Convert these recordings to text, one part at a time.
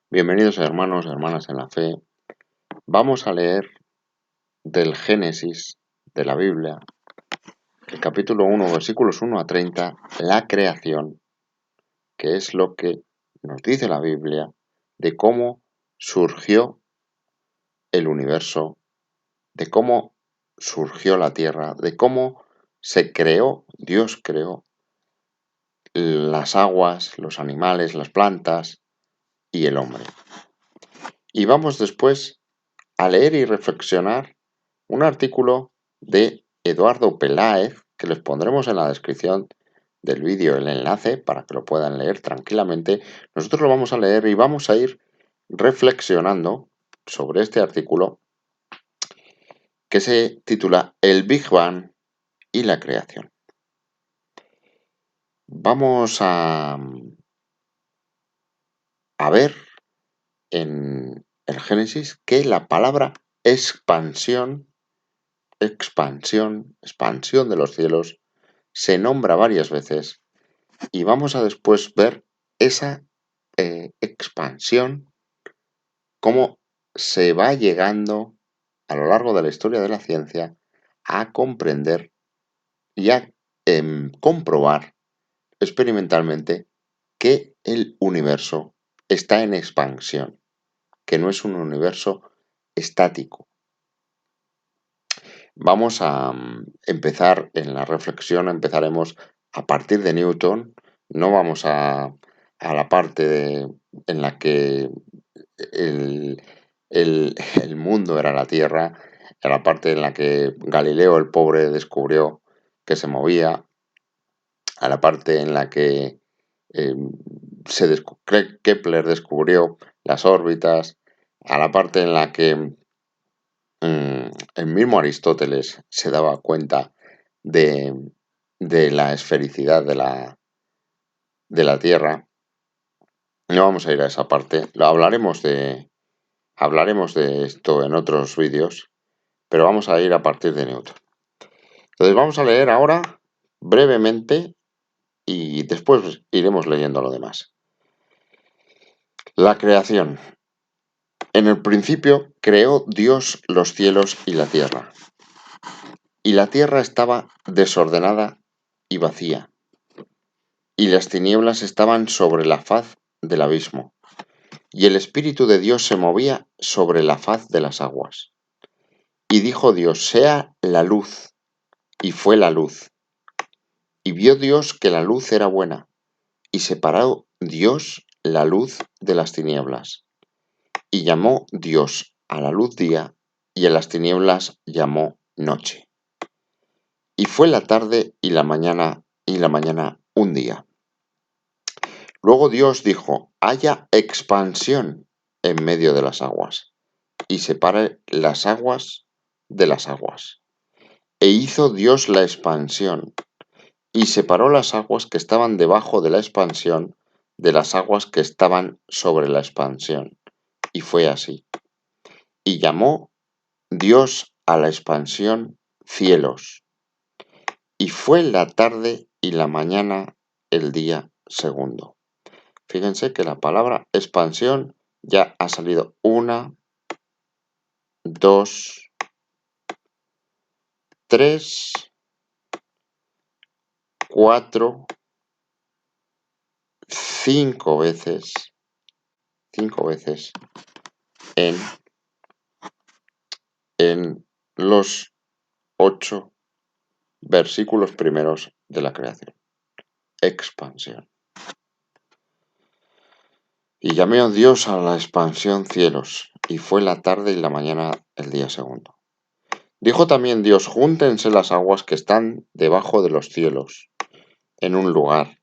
Bienvenidos hermanos y hermanas en la fe. Vamos a leer del Génesis de la Biblia, el capítulo 1, versículos 1 a 30, la creación, que es lo que nos dice la Biblia de cómo surgió el universo, de cómo surgió la tierra, de cómo se creó, Dios creó las aguas, los animales, las plantas y el hombre. Y vamos después a leer y reflexionar un artículo de Eduardo Peláez, que les pondremos en la descripción del vídeo el enlace para que lo puedan leer tranquilamente. Nosotros lo vamos a leer y vamos a ir reflexionando sobre este artículo que se titula El Big Bang y la creación. Vamos a ver en el Génesis que la palabra expansión de los cielos, se nombra varias veces y vamos a después ver esa expansión, cómo se va llegando a lo largo de la historia de la ciencia a comprender y a comprobar experimentalmente que el universo está en expansión, que no es un universo estático. Vamos a empezar en la reflexión, empezaremos a partir de Newton, no vamos a la parte en la que el mundo era la Tierra, a la parte en la que Galileo el pobre descubrió que se movía, a la parte en la que Kepler descubrió las órbitas, a la parte en la que el mismo Aristóteles se daba cuenta de la esfericidad de la Tierra. No vamos a ir a esa parte, hablaremos de esto en otros vídeos, pero vamos a ir a partir de Newton. Entonces vamos a leer ahora brevemente y después iremos leyendo lo demás. La creación. En el principio creó Dios los cielos y la tierra. Y la tierra estaba desordenada y vacía, y las tinieblas estaban sobre la faz del abismo, y el Espíritu de Dios se movía sobre la faz de las aguas. Y dijo Dios: sea la luz, y fue la luz. Y vio Dios que la luz era buena, y separó Dios la luz de las tinieblas. Y llamó Dios a la luz día, y a las tinieblas llamó noche. Y fue la tarde y la mañana un día. Luego Dios dijo: haya expansión en medio de las aguas, y separe las aguas de las aguas. E hizo Dios la expansión, y separó las aguas que estaban debajo de la expansión de las aguas que estaban sobre la expansión. Y fue así. Y llamó Dios a la expansión cielos. Y fue la tarde y la mañana el día segundo. Fíjense que la palabra expansión ya ha salido 1, 2, 3, 4, 5 veces en los 8 versículos primeros de la creación. Expansión. Y llamó Dios a la expansión cielos, y fue la tarde y la mañana el día segundo. Dijo también Dios: júntense las aguas que están debajo de los cielos en un lugar,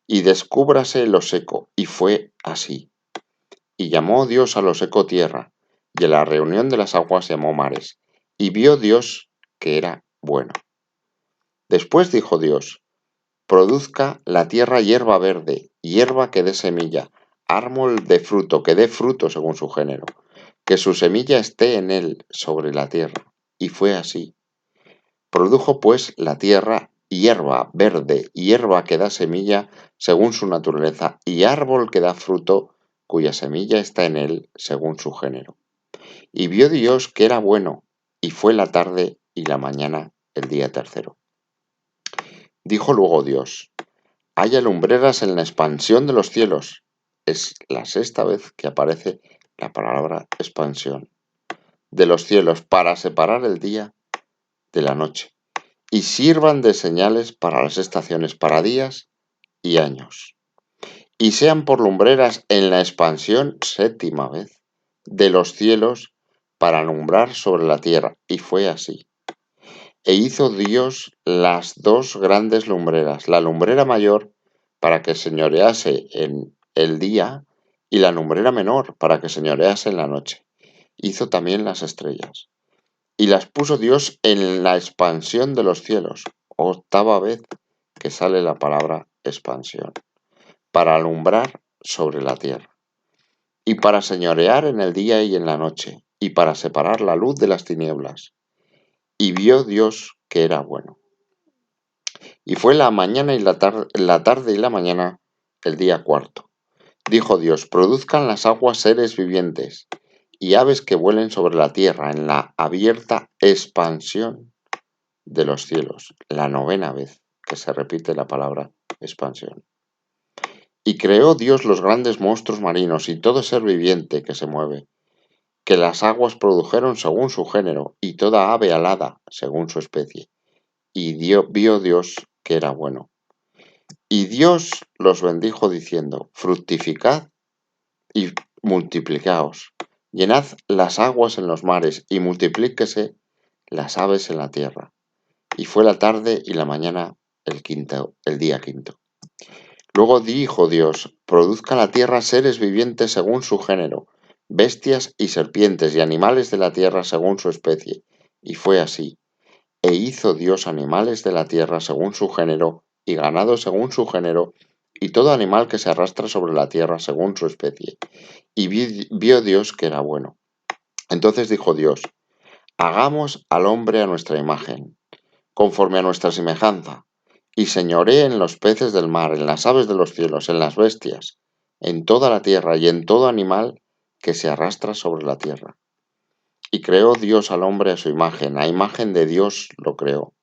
y descúbrase lo seco, y fue así. Y llamó Dios a lo seco tierra, y a la reunión de las aguas llamó mares, y vio Dios que era bueno. Después dijo Dios: produzca la tierra hierba verde, hierba que dé semilla, árbol de fruto que dé fruto según su género, que su semilla esté en él sobre la tierra. Y fue así. Produjo pues la tierra hierba verde, hierba que da semilla según su naturaleza, y árbol que da fruto cuya semilla está en él según su género. Y vio Dios que era bueno, y fue la tarde y la mañana el día tercero. Dijo luego Dios: haya lumbreras en la expansión de los cielos. Es la sexta vez que aparece la palabra expansión de los cielos para separar el día de la noche, y sirvan de señales para las estaciones, para días y años, y sean por lumbreras en la expansión séptima vez de los cielos para alumbrar sobre la tierra. Y fue así. E hizo Dios las dos grandes lumbreras, la lumbrera mayor para que señorease en el día, y la lumbrera menor para que señorease en la noche. Hizo también las estrellas, y las puso Dios en la expansión de los cielos, octava vez que sale la palabra expansión, para alumbrar sobre la tierra, y para señorear en el día y en la noche, y para separar la luz de las tinieblas. Y vio Dios que era bueno. Y fue la mañana y la tarde y la mañana el día cuarto. Dijo Dios: produzcan las aguas seres vivientes, y aves que vuelen sobre la tierra en la abierta expansión de los cielos, la novena vez que se repite la palabra expansión. Y creó Dios los grandes monstruos marinos y todo ser viviente que se mueve, que las aguas produjeron según su género, y toda ave alada según su especie. Y vio Dios que era bueno. Y Dios los bendijo diciendo: fructificad y multiplicaos, llenad las aguas en los mares, y multiplíquese las aves en la tierra. Y fue la tarde y la mañana el día quinto. Luego dijo Dios: produzca la tierra seres vivientes según su género, bestias y serpientes, y animales de la tierra según su especie. Y fue así. E hizo Dios animales de la tierra según su género, y ganado según su género, y todo animal que se arrastra sobre la tierra según su especie. Y vio Dios que era bueno. Entonces dijo Dios: hagamos al hombre a nuestra imagen, conforme a nuestra semejanza, y señoree en los peces del mar, en las aves de los cielos, en las bestias, en toda la tierra y en todo animal que se arrastra sobre la tierra. Y creó Dios al hombre a su imagen, a imagen de Dios lo creó,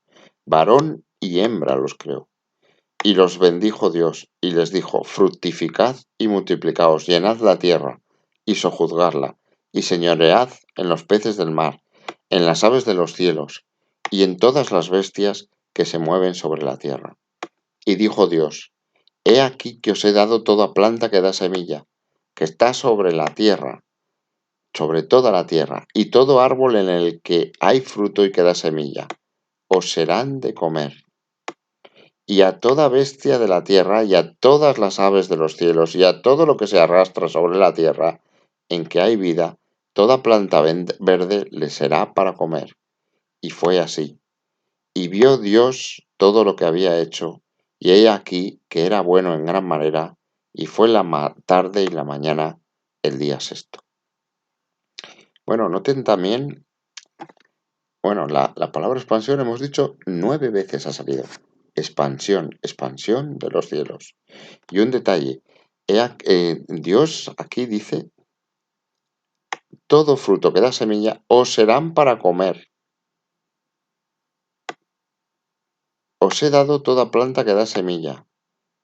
varón y hembra los creó. Y los bendijo Dios, y les dijo: fructificad y multiplicaos, llenad la tierra y sojuzgadla, y señoread en los peces del mar, en las aves de los cielos, y en todas las bestias que se mueven sobre la tierra. Y dijo Dios: he aquí que os he dado toda planta que da semilla, que está sobre la tierra, sobre toda la tierra, y todo árbol en el que hay fruto y que da semilla, os serán de comer. Y a toda bestia de la tierra, y a todas las aves de los cielos, y a todo lo que se arrastra sobre la tierra, en que hay vida, toda planta verde le será para comer. Y fue así. Y vio Dios todo lo que había hecho, y he aquí que era bueno en gran manera, y fue la tarde y la mañana el día sexto. Bueno, noten también, la palabra expansión hemos dicho 9 veces ha salido. Expansión, expansión de los cielos. Y un detalle, Dios aquí dice: todo fruto que da semilla os serán para comer. Os he dado toda planta que da semilla,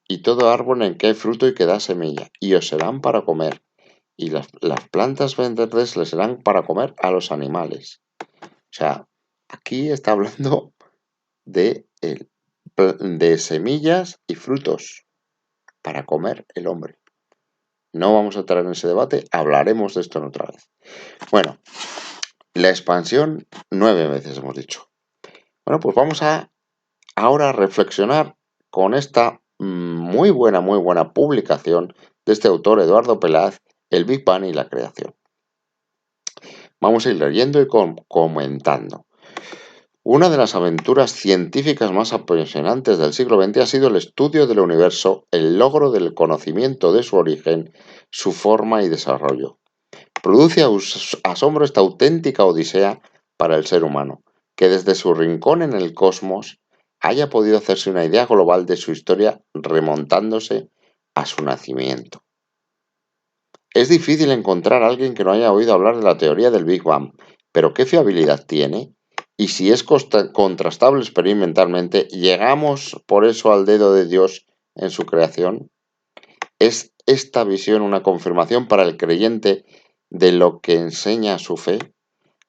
y todo árbol en que hay fruto y que da semilla, y os serán para comer. Y las plantas verdes les serán para comer a los animales. O sea, aquí está hablando de semillas y frutos para comer el hombre. No vamos a entrar en ese debate, hablaremos de esto en otra vez. Bueno, la expansión 9 veces hemos dicho. Bueno, pues vamos a ahora reflexionar con esta muy buena publicación de este autor, Eduardo Pelaz, El Big Bang y la creación. Vamos a ir leyendo y comentando. Una de las aventuras científicas más apasionantes del siglo XX ha sido el estudio del universo, el logro del conocimiento de su origen, su forma y desarrollo. Produce asombro esta auténtica odisea para el ser humano, que desde su rincón en el cosmos haya podido hacerse una idea global de su historia remontándose a su nacimiento. Es difícil encontrar a alguien que no haya oído hablar de la teoría del Big Bang, pero ¿qué fiabilidad tiene? Y si es contrastable experimentalmente, ¿llegamos por eso al dedo de Dios en su creación? ¿Es esta visión una confirmación para el creyente de lo que enseña su fe?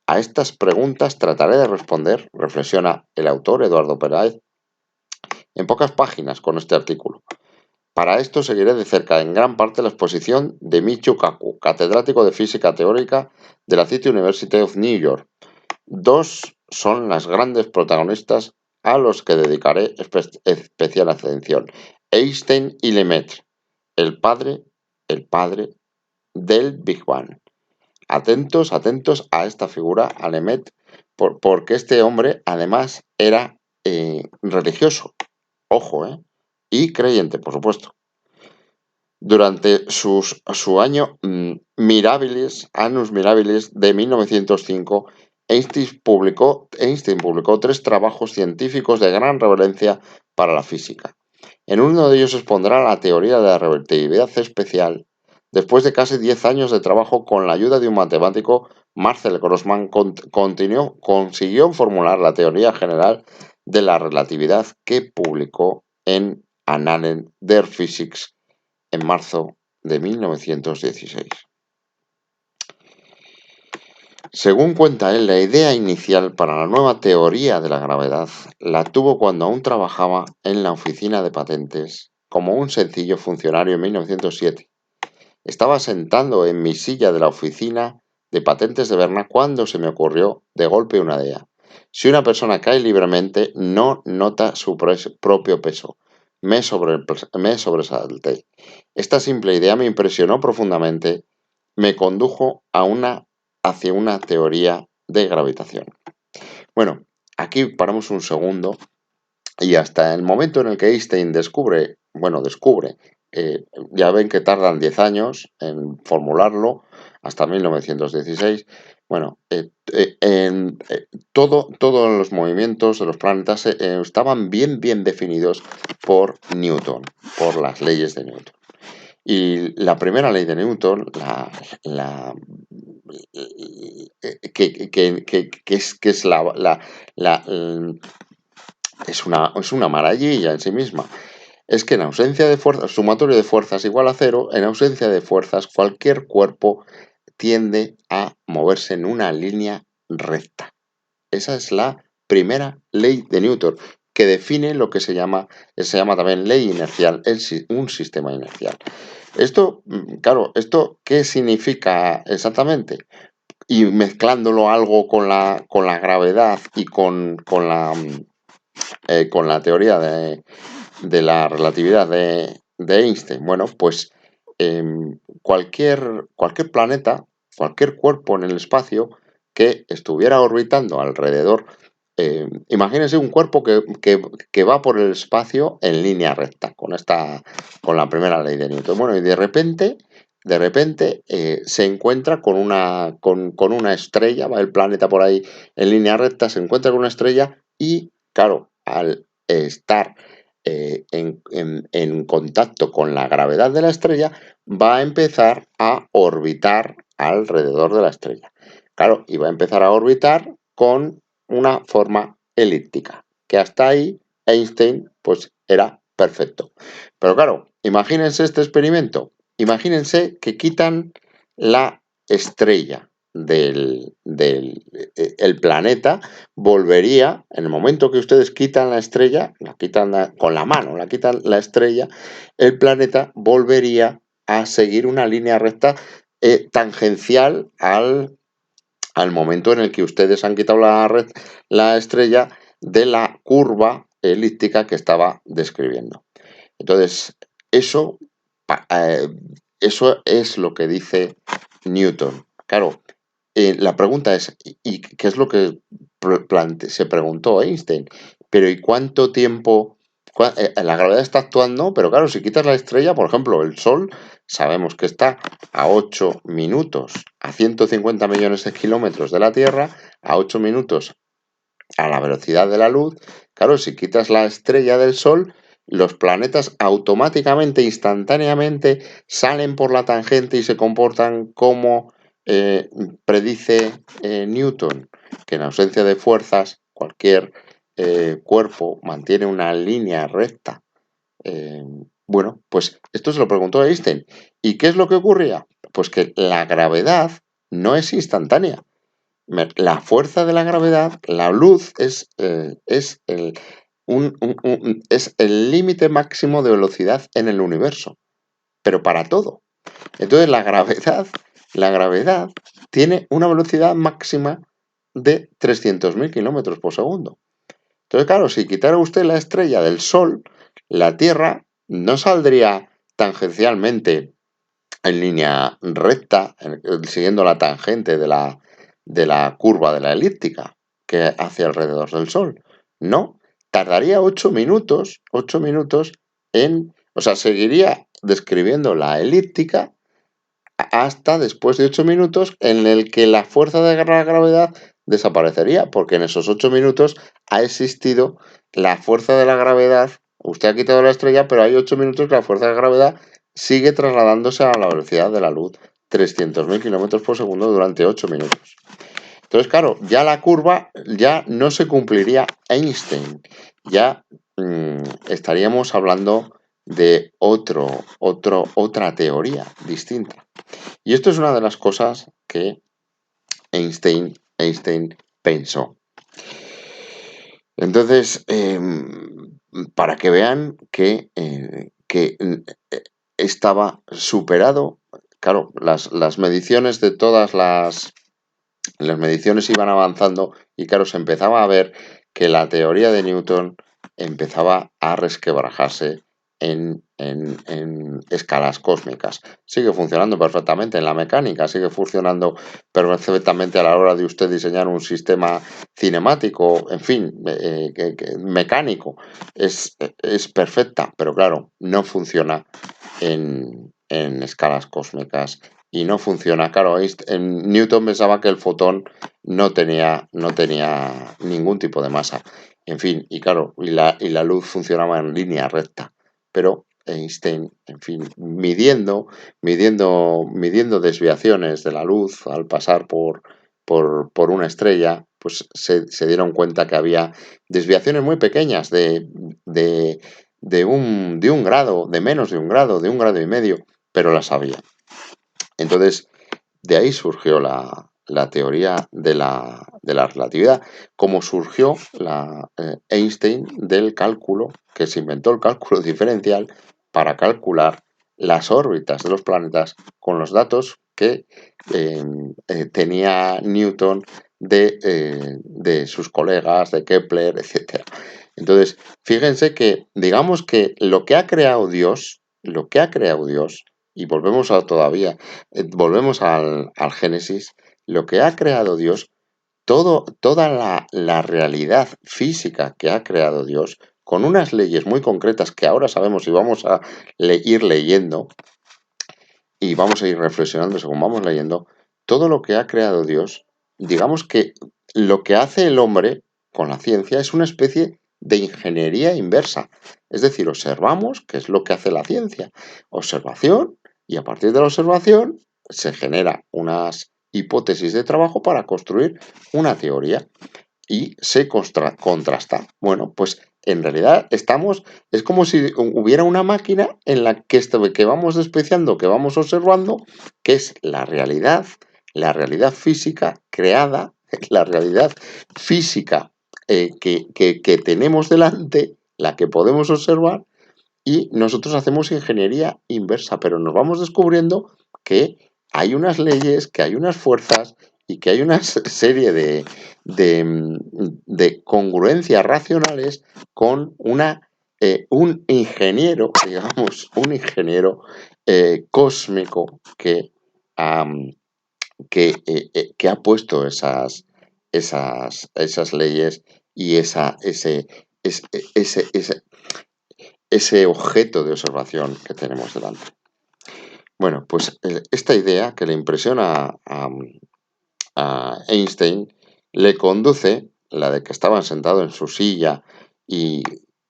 A estas preguntas trataré de responder, reflexiona el autor Eduardo Peláez, en pocas páginas con este artículo. Para esto seguiré de cerca en gran parte la exposición de Michio Kaku, catedrático de física teórica de la City University of New York. Dos son las grandes protagonistas a los que dedicaré especial atención: Einstein y Lemaitre, el padre del Big Bang. Atentos a esta figura, a Lemaitre, porque este hombre además era religioso, ojo, y creyente, por supuesto. Durante su año Annus Mirabilis de 1905, Einstein publicó 3 trabajos científicos de gran relevancia para la física. En uno de ellos expondrá la teoría de la relatividad especial. Después de casi 10 años de trabajo con la ayuda de un matemático, Marcel Grossmann consiguió formular la teoría general de la relatividad que publicó en Annalen der Physik en marzo de 1916. Según cuenta él, la idea inicial para la nueva teoría de la gravedad la tuvo cuando aún trabajaba en la oficina de patentes como un sencillo funcionario en 1907. Estaba sentado en mi silla de la oficina de patentes de Berna cuando se me ocurrió de golpe una idea. Si una persona cae libremente, no nota su propio peso. Me sobresalté. Esta simple idea me impresionó profundamente. Me condujo hacia una teoría de gravitación. Bueno, aquí paramos un segundo y hasta el momento en el que Einstein descubre, ya ven que tardan 10 años en formularlo, hasta 1916. Bueno, todos los movimientos de los planetas estaban bien definidos por Newton, por las leyes de Newton. Y la primera ley de Newton, es una maravilla en sí misma. Es que en ausencia de fuerzas, sumatorio de fuerzas igual a cero, en ausencia de fuerzas, cualquier cuerpo tiende a moverse en una línea recta. Esa es la primera ley de Newton, que define lo que se llama también ley inercial, un sistema inercial. Esto, claro, ¿qué significa exactamente? Y mezclándolo algo con la gravedad y con la teoría de la relatividad de Einstein. Bueno, pues cualquier planeta, cualquier cuerpo en el espacio que estuviera orbitando alrededor, imagínense un cuerpo que va por el espacio en línea recta, con la primera ley de Newton. Bueno, y de repente se encuentra con una estrella, va el planeta por ahí en línea recta, se encuentra con una estrella y, claro, al estar en contacto con la gravedad de la estrella, va a empezar a orbitar alrededor de la estrella. Claro, y va a empezar a orbitar con una forma elíptica, que hasta ahí Einstein pues era perfecto. Pero claro, imagínense este experimento. Imagínense que quitan la estrella del planeta, volvería, en el momento que ustedes quitan la estrella, la quitan con la mano, la quitan la estrella, el planeta volvería a seguir una línea recta tangencial al momento en el que ustedes han quitado la estrella de la curva elíptica que estaba describiendo. Entonces, eso es lo que dice Newton. Claro, la pregunta es, ¿y qué es lo que se preguntó Einstein? Pero ¿y cuánto tiempo? La gravedad está actuando, pero claro, si quitas la estrella, por ejemplo, el Sol, sabemos que está a 8 minutos, a 150 millones de kilómetros de la Tierra, a 8 minutos a la velocidad de la luz. Claro, si quitas la estrella del Sol, los planetas automáticamente, instantáneamente, salen por la tangente y se comportan como predice Newton, que en ausencia de fuerzas, cualquier cuerpo mantiene una línea recta. Bueno, pues esto se lo preguntó Einstein. ¿Y qué es lo que ocurría? Pues que la gravedad no es instantánea. La fuerza de la gravedad, la luz, es es el límite máximo de velocidad en el universo, pero para todo. Entonces la gravedad tiene una velocidad máxima de 300.000 kilómetros por segundo. Entonces, claro, si quitara usted la estrella del Sol, la Tierra no saldría tangencialmente en línea recta, siguiendo la tangente de la curva de la elíptica que hace alrededor del Sol. No, tardaría 8 minutos o sea, seguiría describiendo la elíptica hasta después de 8 minutos en el que la fuerza de la gravedad desaparecería, porque en esos 8 minutos ha existido la fuerza de la gravedad. Usted ha quitado la estrella, pero hay 8 minutos que la fuerza de la gravedad sigue trasladándose a la velocidad de la luz, 300.000 kilómetros por segundo durante 8 minutos. Entonces, claro, ya la curva ya no se cumpliría Einstein, ya estaríamos hablando de otra teoría distinta. Y esto es una de las cosas que Einstein pensó. Entonces, para que vean que estaba superado, claro, las mediciones de todas las mediciones iban avanzando y claro, se empezaba a ver que la teoría de Newton empezaba a resquebrajarse en escalas cósmicas. Sigue funcionando perfectamente en la mecánica, sigue funcionando perfectamente a la hora de usted diseñar un sistema cinemático, en fin, mecánico. Es perfecta, pero claro, no funciona en escalas cósmicas. Y no funciona. Claro, Newton pensaba que el fotón no tenía ningún tipo de masa. En fin, y claro, y la luz funcionaba en línea recta. Pero Einstein, en fin, midiendo desviaciones de la luz al pasar por una estrella, pues se dieron cuenta que había desviaciones muy pequeñas de un grado, de menos de un grado, de 1,5 grados, pero las había. Entonces, de ahí surgió la teoría de la relatividad, como surgió Einstein del cálculo, que se inventó el cálculo diferencial para calcular las órbitas de los planetas con los datos que tenía Newton de sus colegas, de Kepler, etc. Entonces, fíjense que, digamos que lo que ha creado Dios, y volvemos volvemos al Génesis, lo que ha creado Dios, toda la realidad física que ha creado Dios, con unas leyes muy concretas que ahora sabemos y vamos a ir leyendo y vamos a ir reflexionando según vamos leyendo, todo lo que ha creado Dios, digamos que lo que hace el hombre con la ciencia es una especie de ingeniería inversa. Es decir, observamos, que es lo que hace la ciencia, observación, y a partir de la observación se genera unas hipótesis de trabajo para construir una teoría y se contrasta. Bueno, pues en realidad es como si hubiera una máquina en la que vamos despreciando, que vamos observando, que es la realidad física creada, la realidad física que tenemos delante, la que podemos observar, y nosotros hacemos ingeniería inversa, pero nos vamos descubriendo que hay unas leyes, que hay unas fuerzas y que hay una serie de congruencias racionales con un ingeniero, digamos, cósmico que ha puesto esas leyes y ese objeto de observación que tenemos delante. Bueno, pues esta idea que le impresiona a Einstein le conduce, la de que estaba sentado en su silla y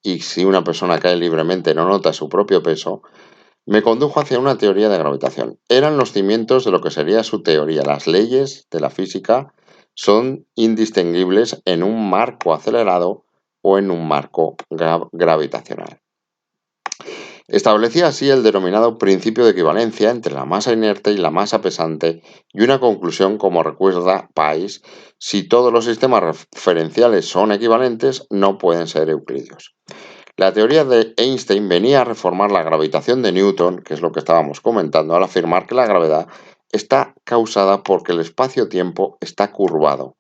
y si una persona cae libremente no nota su propio peso, me condujo hacia una teoría de gravitación. Eran los cimientos de lo que sería su teoría. Las leyes de la física son indistinguibles en un marco acelerado o en un marco gravitacional. Establecía así el denominado principio de equivalencia entre la masa inerte y la masa pesante y una conclusión, como recuerda Pais: si todos los sistemas referenciales son equivalentes, no pueden ser euclidios. La teoría de Einstein venía a reformar la gravitación de Newton, que es lo que estábamos comentando, al afirmar que la gravedad está causada porque el espacio-tiempo está curvado.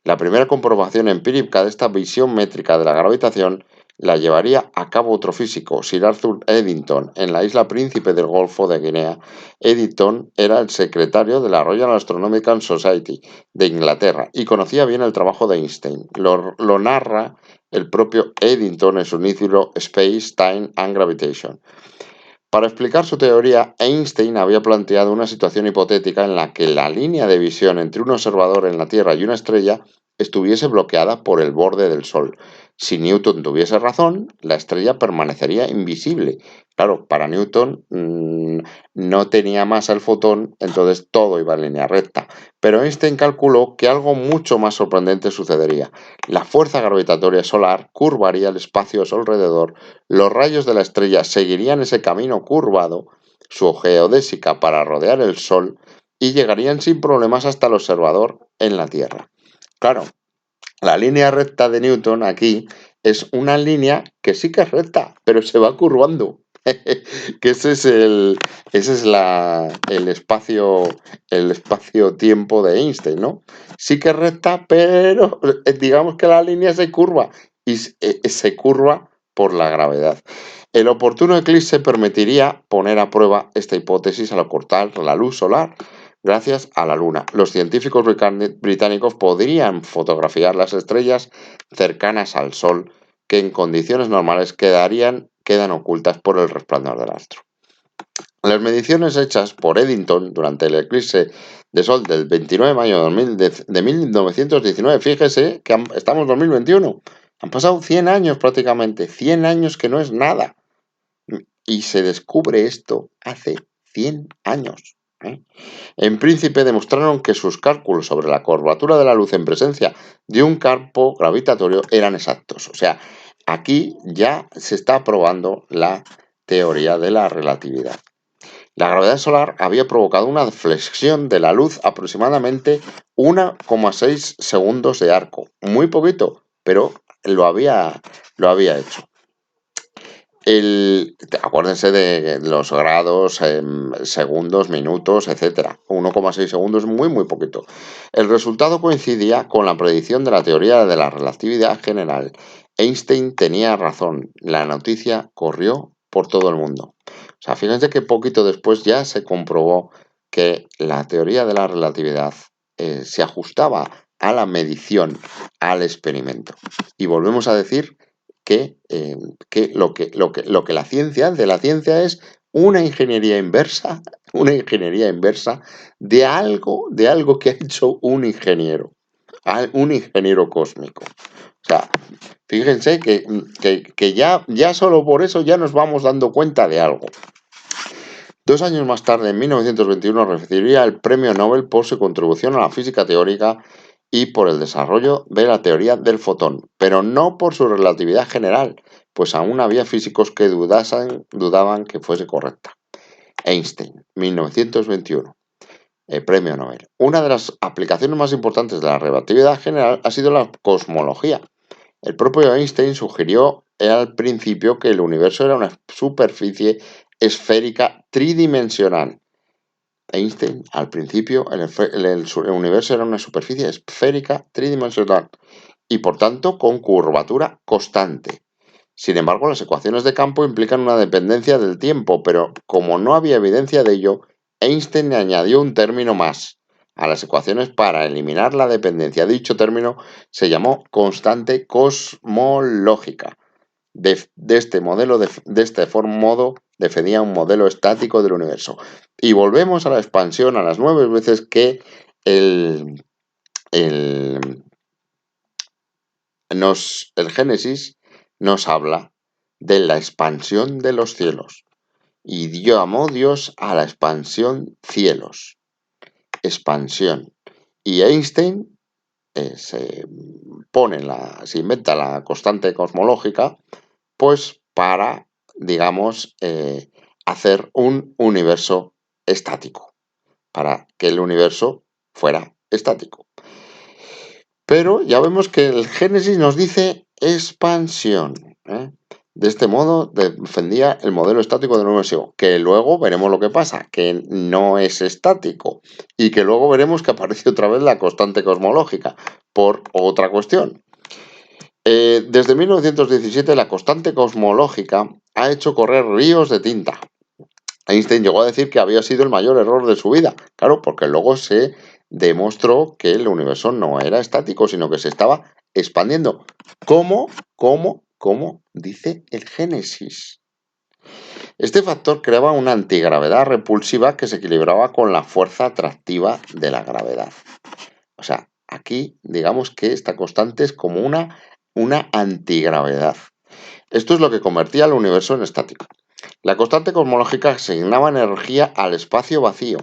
La primera comprobación empírica de esta visión métrica de la gravitación la llevaría a cabo otro físico, Sir Arthur Eddington, en la isla Príncipe del Golfo de Guinea. Eddington era el secretario de la Royal Astronomical Society de Inglaterra y conocía bien el trabajo de Einstein. Lo narra el propio Eddington en su libro Space, Time and Gravitation. Para explicar su teoría, Einstein había planteado una situación hipotética en la que la línea de visión entre un observador en la Tierra y una estrella estuviese bloqueada por el borde del Sol. Si Newton tuviese razón, la estrella permanecería invisible. Claro, para Newton no tenía masa el fotón, entonces todo iba en línea recta. Pero Einstein calculó que algo mucho más sorprendente sucedería. La fuerza gravitatoria solar curvaría el espacio a su alrededor, los rayos de la estrella seguirían ese camino curvado, su geodésica para rodear el Sol, y llegarían sin problemas hasta el observador en la Tierra. Claro, la línea recta de Newton aquí es una línea que sí que es recta, pero se va curvando. Que ese es el espacio-tiempo de Einstein, ¿no? Sí que es recta, pero digamos que la línea se curva y se curva por la gravedad. El oportuno eclipse permitiría poner a prueba esta hipótesis al ocultar la luz solar. Gracias a la Luna, los científicos británicos podrían fotografiar las estrellas cercanas al Sol, que en condiciones normales quedan ocultas por el resplandor del astro. Las mediciones hechas por Eddington durante el eclipse de Sol del 29 de mayo de 1919, fíjese que estamos en 2021, han pasado 100 años prácticamente, 100 años que no es nada, y se descubre esto hace 100 años. En Príncipe demostraron que sus cálculos sobre la curvatura de la luz en presencia de un campo gravitatorio eran exactos. O sea, aquí ya se está probando la teoría de la relatividad. La gravedad solar había provocado una deflexión de la luz aproximadamente 1,6 segundos de arco. Muy poquito, pero lo había hecho. Acuérdense de los grados, segundos, minutos, etc. 1,6 segundos es muy, muy poquito. El resultado coincidía con la predicción de la teoría de la relatividad general. Einstein tenía razón. La noticia corrió por todo el mundo. O sea, fíjense que poquito después ya se comprobó que la teoría de la relatividad se ajustaba a la medición, al experimento. Y volvemos a decir que lo que la ciencia es una ingeniería inversa de algo que ha hecho un ingeniero cósmico. O sea, fíjense que ya solo por eso ya nos vamos dando cuenta de algo. 2 años más tarde, en 1921, recibiría el premio Nobel por su contribución a la física teórica y por el desarrollo de la teoría del fotón, pero no por su relatividad general, pues aún había físicos que dudaban que fuese correcta. Einstein, 1921, el premio Nobel. Una de las aplicaciones más importantes de la relatividad general ha sido la cosmología. El propio Einstein sugirió al principio que el universo era una superficie esférica tridimensional. Einstein, al principio, el universo era una superficie esférica tridimensional y, por tanto, con curvatura constante. Sin embargo, las ecuaciones de campo implican una dependencia del tiempo, pero como no había evidencia de ello, Einstein añadió un término más a las ecuaciones para eliminar la dependencia. Dicho término se llamó constante cosmológica. De este modo defendía un modelo estático del universo. Y volvemos a la expansión a las 9 veces que el Génesis nos habla de la expansión de los cielos. Y llamó Dios a la expansión cielos. Expansión. Y Einstein se inventa la constante cosmológica, pues para, digamos, hacer un universo estático, para que el universo fuera estático. Pero ya vemos que el Génesis nos dice expansión, ¿eh? De este modo defendía el modelo estático del universo, que luego veremos lo que pasa, que no es estático, y que luego veremos que aparece otra vez la constante cosmológica, por otra cuestión. Desde 1917 la constante cosmológica ha hecho correr ríos de tinta. Einstein llegó a decir que había sido el mayor error de su vida, claro, porque luego se demostró que el universo no era estático, sino que se estaba expandiendo. ¿Cómo dice el Génesis? Este factor creaba una antigravedad repulsiva que se equilibraba con la fuerza atractiva de la gravedad. O sea, aquí digamos que esta constante es como una antigravedad. Esto es lo que convertía al universo en estático. La constante cosmológica asignaba energía al espacio vacío.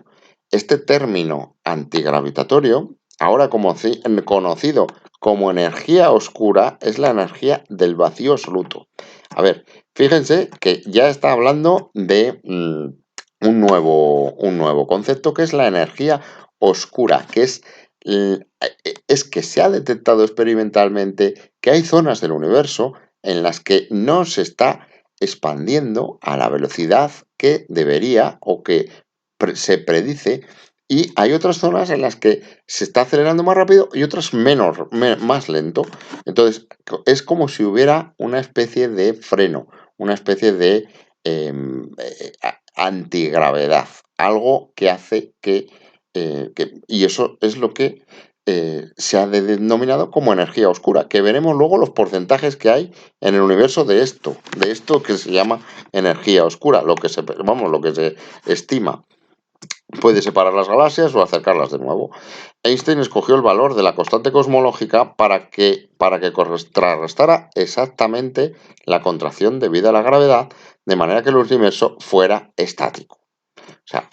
Este término antigravitatorio, ahora conocido como energía oscura, es la energía del vacío absoluto. A ver, fíjense que ya está hablando de un nuevo concepto, que es la energía oscura, que es que se ha detectado experimentalmente que hay zonas del universo en las que no se está expandiendo a la velocidad que debería o que se predice, y hay otras zonas en las que se está acelerando más rápido y otras más lento. Entonces es como si hubiera una especie de freno, una especie de antigravedad, algo que hace y eso es lo que se ha denominado como energía oscura, que veremos luego los porcentajes que hay en el universo de esto que se llama energía oscura, lo que se estima. Puede separar las galaxias o acercarlas de nuevo. Einstein escogió el valor de la constante cosmológica para que contrarrestara exactamente la contracción debido a la gravedad, de manera que el universo fuera estático. O sea,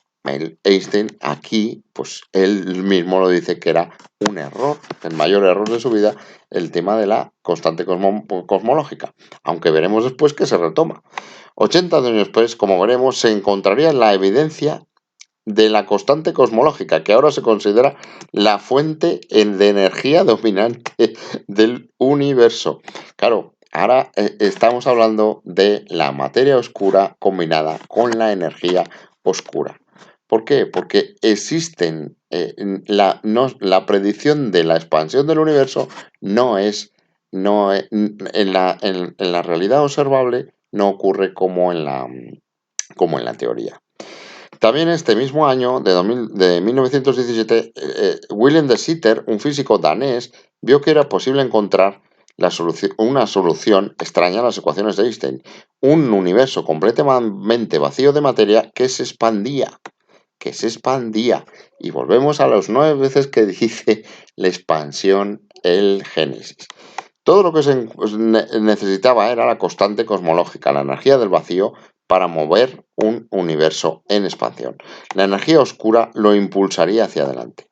Einstein aquí, pues él mismo lo dice que era un error, el mayor error de su vida, el tema de la constante cosmológica, aunque veremos después que se retoma. 80 años después, como veremos, se encontraría la evidencia de la constante cosmológica, que ahora se considera la fuente de energía dominante del universo. Claro, ahora estamos hablando de la materia oscura combinada con la energía oscura. ¿Por qué? Porque existen, la predicción de la expansión del universo en la realidad observable no ocurre como en la teoría. También este mismo año, de 1917, Wilhelm de Sitter, un físico danés, vio que era posible encontrar una solución extraña a las ecuaciones de Einstein. Un universo completamente vacío de materia que se expandía. Y volvemos a las 9 veces que dice la expansión, el Génesis. Todo lo que se necesitaba era la constante cosmológica, la energía del vacío, para mover un universo en expansión. La energía oscura lo impulsaría hacia adelante.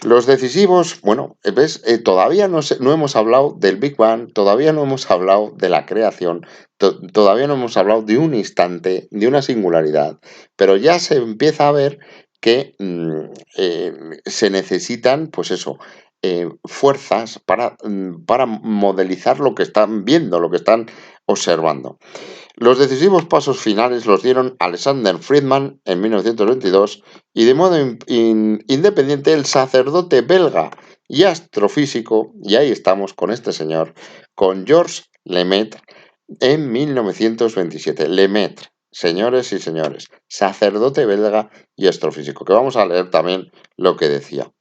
Los decisivos, bueno, ¿ves? Todavía no hemos hablado del Big Bang, todavía no hemos hablado de la creación, todavía no hemos hablado de un instante, de una singularidad, pero ya se empieza a ver que se necesitan, pues eso, fuerzas para modelizar lo que están viendo, lo que están observando. Los decisivos pasos finales los dieron Alexander Friedman en 1922 y de modo independiente el sacerdote belga y astrofísico, y ahí estamos con este señor, con Georges Lemaitre en 1927. Lemaitre, señores y señores, sacerdote belga y astrofísico, que vamos a leer también lo que decía.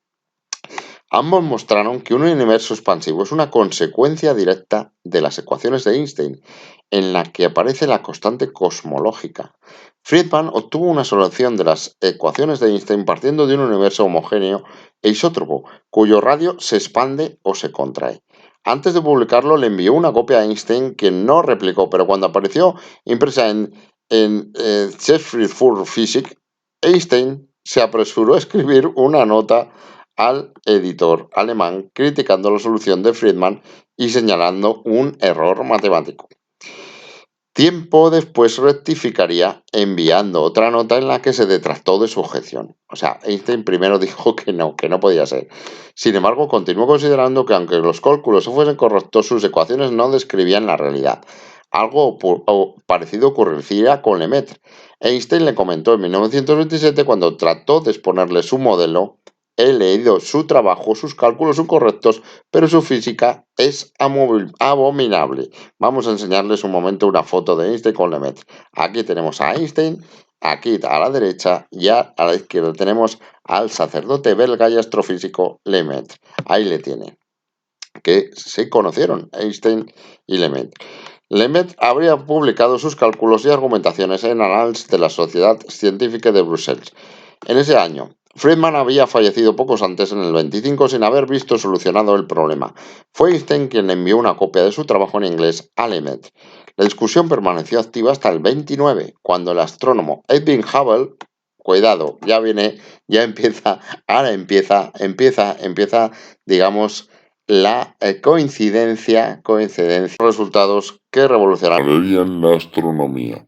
Ambos mostraron que un universo expansivo es una consecuencia directa de las ecuaciones de Einstein, en la que aparece la constante cosmológica. Friedman obtuvo una solución de las ecuaciones de Einstein partiendo de un universo homogéneo e isótropo, cuyo radio se expande o se contrae. Antes de publicarlo le envió una copia a Einstein que no replicó, pero cuando apareció impresa en Sheffield for Physics, Einstein se apresuró a escribir una nota al editor alemán criticando la solución de Friedman y señalando un error matemático. Tiempo después rectificaría enviando otra nota en la que se detractó de su objeción. O sea, Einstein primero dijo que no podía ser. Sin embargo, continuó considerando que aunque los cálculos fuesen correctos, sus ecuaciones no describían la realidad. Algo parecido ocurriría con Lemaitre. Einstein le comentó en 1927, cuando trató de exponerle su modelo: he leído su trabajo, sus cálculos son correctos, pero su física es abominable. Vamos a enseñarles un momento una foto de Einstein con Lemaitre. Aquí tenemos a Einstein, aquí a la derecha, y a la izquierda tenemos al sacerdote belga y astrofísico Lemaitre. Ahí le tienen, que se conocieron, Einstein y Lemaitre. Lemaitre habría publicado sus cálculos y argumentaciones en Annals de la Sociedad Científica de Bruselas. En ese año, Friedman había fallecido pocos antes, en el 25, sin haber visto solucionado el problema. Fue Einstein quien le envió una copia de su trabajo en inglés a Lemaitre. La discusión permaneció activa hasta el 29, cuando el astrónomo Edwin Hubble, cuidado, empieza, digamos, la coincidencia, resultados que revolucionarían la astronomía.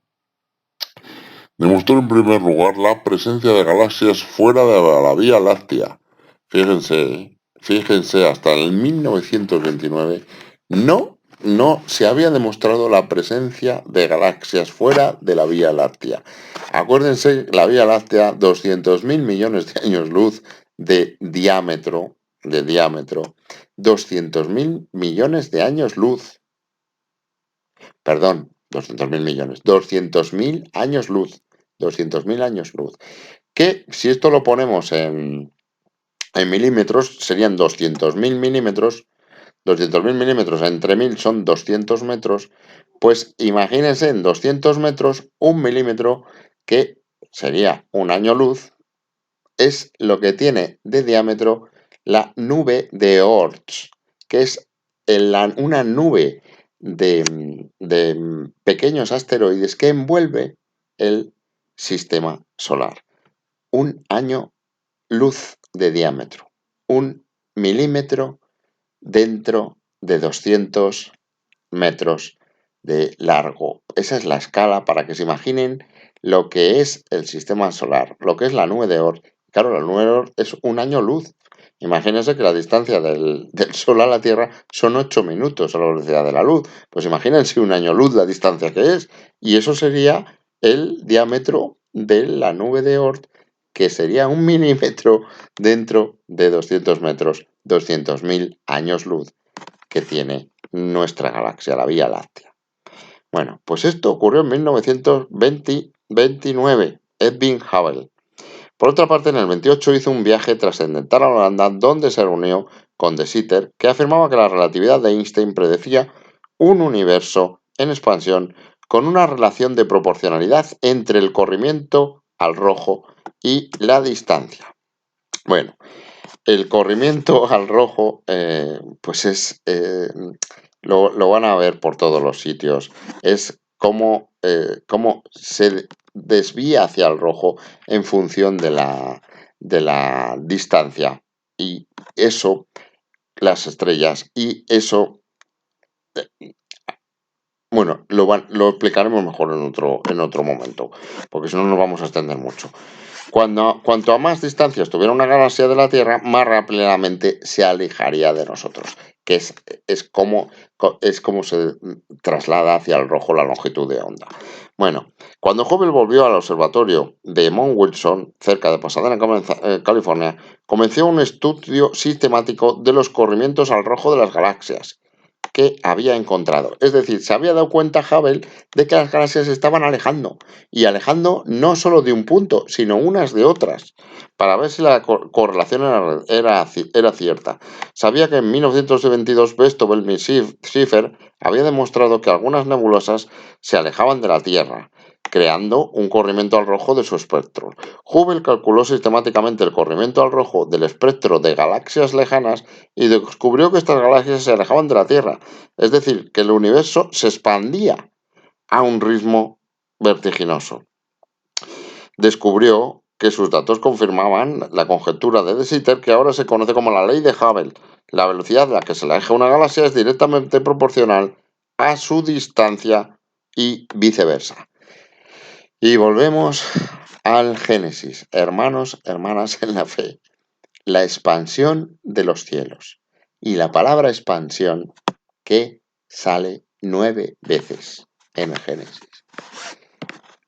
Demostró en primer lugar la presencia de galaxias fuera de la Vía Láctea. Fíjense, hasta el 1929 no se había demostrado la presencia de galaxias fuera de la Vía Láctea. Acuérdense, la Vía Láctea, 200.000 millones de años luz de diámetro, 200.000 millones de años luz. Perdón, 200.000 millones, 200.000 años luz. 200.000 años luz. Que si esto lo ponemos en milímetros, serían 200.000 milímetros. 200.000 milímetros entre 1000 son 200 metros. Pues imagínense, en 200 metros, un milímetro, que sería un año luz, es lo que tiene de diámetro la nube de Oort, que es una nube de pequeños asteroides que envuelve el sistema solar. Un año luz de diámetro, un milímetro dentro de 200 metros de largo. Esa es la escala para que se imaginen lo que es el sistema solar, lo que es la nube de Oort. Claro, la nube de Oort es un año luz. Imagínense que la distancia del Sol a la Tierra son 8 minutos a la velocidad de la luz. Pues imagínense un año luz la distancia que es. Y eso sería el diámetro de la nube de Oort, que sería un milímetro dentro de 200 metros, 200.000 años luz que tiene nuestra galaxia, la Vía Láctea. Bueno, pues esto ocurrió en 1929, Edwin Hubble. Por otra parte, en el 28 hizo un viaje trascendental a Holanda, donde se reunió con De Sitter, que afirmaba que la relatividad de Einstein predecía un universo en expansión con una relación de proporcionalidad entre el corrimiento al rojo y la distancia. Bueno, el corrimiento al rojo, pues es, lo van a ver por todos los sitios, es cómo se desvía hacia el rojo en función de la distancia, y eso, las estrellas, y eso, bueno, lo explicaremos mejor en otro momento, porque si no nos vamos a extender mucho. Cuanto a más distancia estuviera una galaxia de la Tierra, más rápidamente se alejaría de nosotros, que es como se traslada hacia el rojo la longitud de onda. Bueno, cuando Hubble volvió al observatorio de Mount Wilson, cerca de Pasadena, California, comenzó un estudio sistemático de los corrimientos al rojo de las galaxias que había encontrado. Es decir, se había dado cuenta Hubble de que las galaxias se estaban alejando, y alejando no solo de un punto, sino unas de otras, para ver si la correlación era cierta. Sabía que en 1922 Bestowel y Schiffer había demostrado que algunas nebulosas se alejaban de la Tierra. creando un corrimiento al rojo de su espectro. Hubble calculó sistemáticamente el corrimiento al rojo del espectro de galaxias lejanas y descubrió que estas galaxias se alejaban de la Tierra, es decir, que el universo se expandía a un ritmo vertiginoso. Descubrió que sus datos confirmaban la conjetura de De Sitter, que ahora se conoce como la ley de Hubble. La velocidad a la que se aleja una galaxia es directamente proporcional a su distancia y viceversa. Y volvemos al Génesis, hermanos, hermanas en la fe, la expansión de los cielos. Y la palabra expansión que sale 9 veces en el Génesis.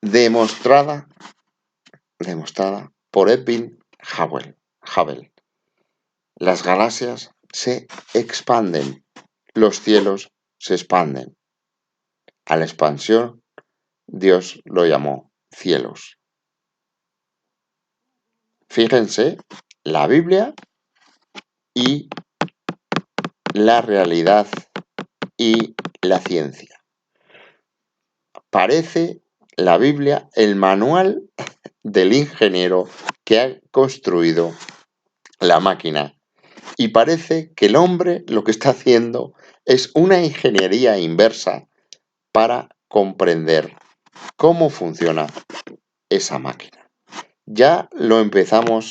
Demostrada por Edwin Hubble. Las galaxias se expanden, los cielos se expanden. A la expansión Dios lo llamó cielos. Fíjense, la Biblia y la realidad y la ciencia. Parece la Biblia el manual del ingeniero que ha construido la máquina. Y parece que el hombre lo que está haciendo es una ingeniería inversa para comprender cómo funciona esa máquina. Ya lo empezamos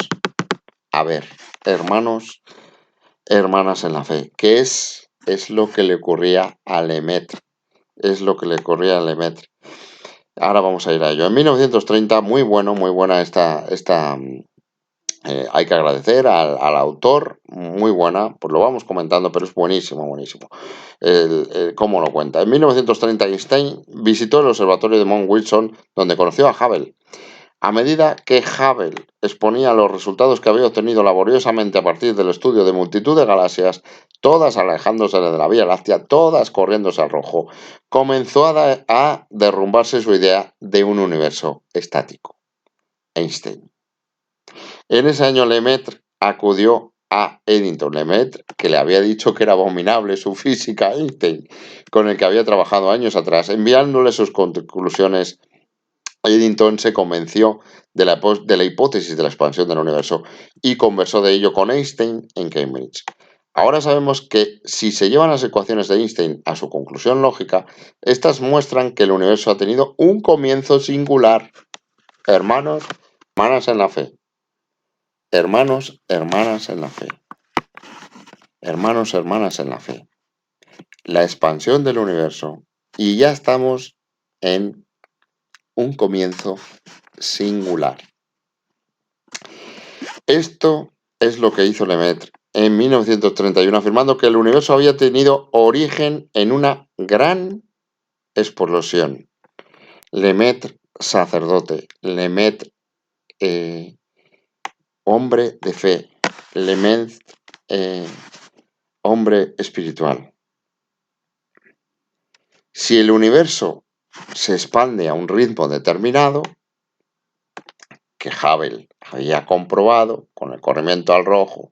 a ver, hermanos, hermanas en la fe, que es lo que le ocurría a Lemaitre. Ahora vamos a ir a ello. En 1930, muy buena esta hay que agradecer al autor, muy buena, pues lo vamos comentando, pero es buenísimo cómo lo cuenta. En 1930 Einstein visitó el observatorio de Mount Wilson, donde conoció a Hubble. A medida que Hubble exponía los resultados que había obtenido laboriosamente a partir del estudio de multitud de galaxias, todas alejándose de la Vía Láctea, todas corriéndose al rojo, comenzó a derrumbarse su idea de un universo estático. Einstein. En ese año Lemaitre acudió a Eddington. Lemaitre, que le había dicho que era abominable su física a Einstein, con el que había trabajado años atrás, enviándole sus conclusiones. Eddington se convenció de la hipótesis de la expansión del universo y conversó de ello con Einstein en Cambridge. Ahora sabemos que si se llevan las ecuaciones de Einstein a su conclusión lógica, estas muestran que el universo ha tenido un comienzo singular. Hermanos, hermanas en la fe. Hermanos, hermanas en la fe. Hermanos, hermanas en la fe. La expansión del universo. Y ya estamos en un comienzo singular. Esto es lo que hizo Lemaitre en 1931, afirmando que el universo había tenido origen en una gran explosión. Lemaitre, sacerdote. Lemaitre, hombre de fe. Lemaitre, hombre espiritual. Si el universo se expande a un ritmo determinado, que Hubble había comprobado con el corrimiento al rojo,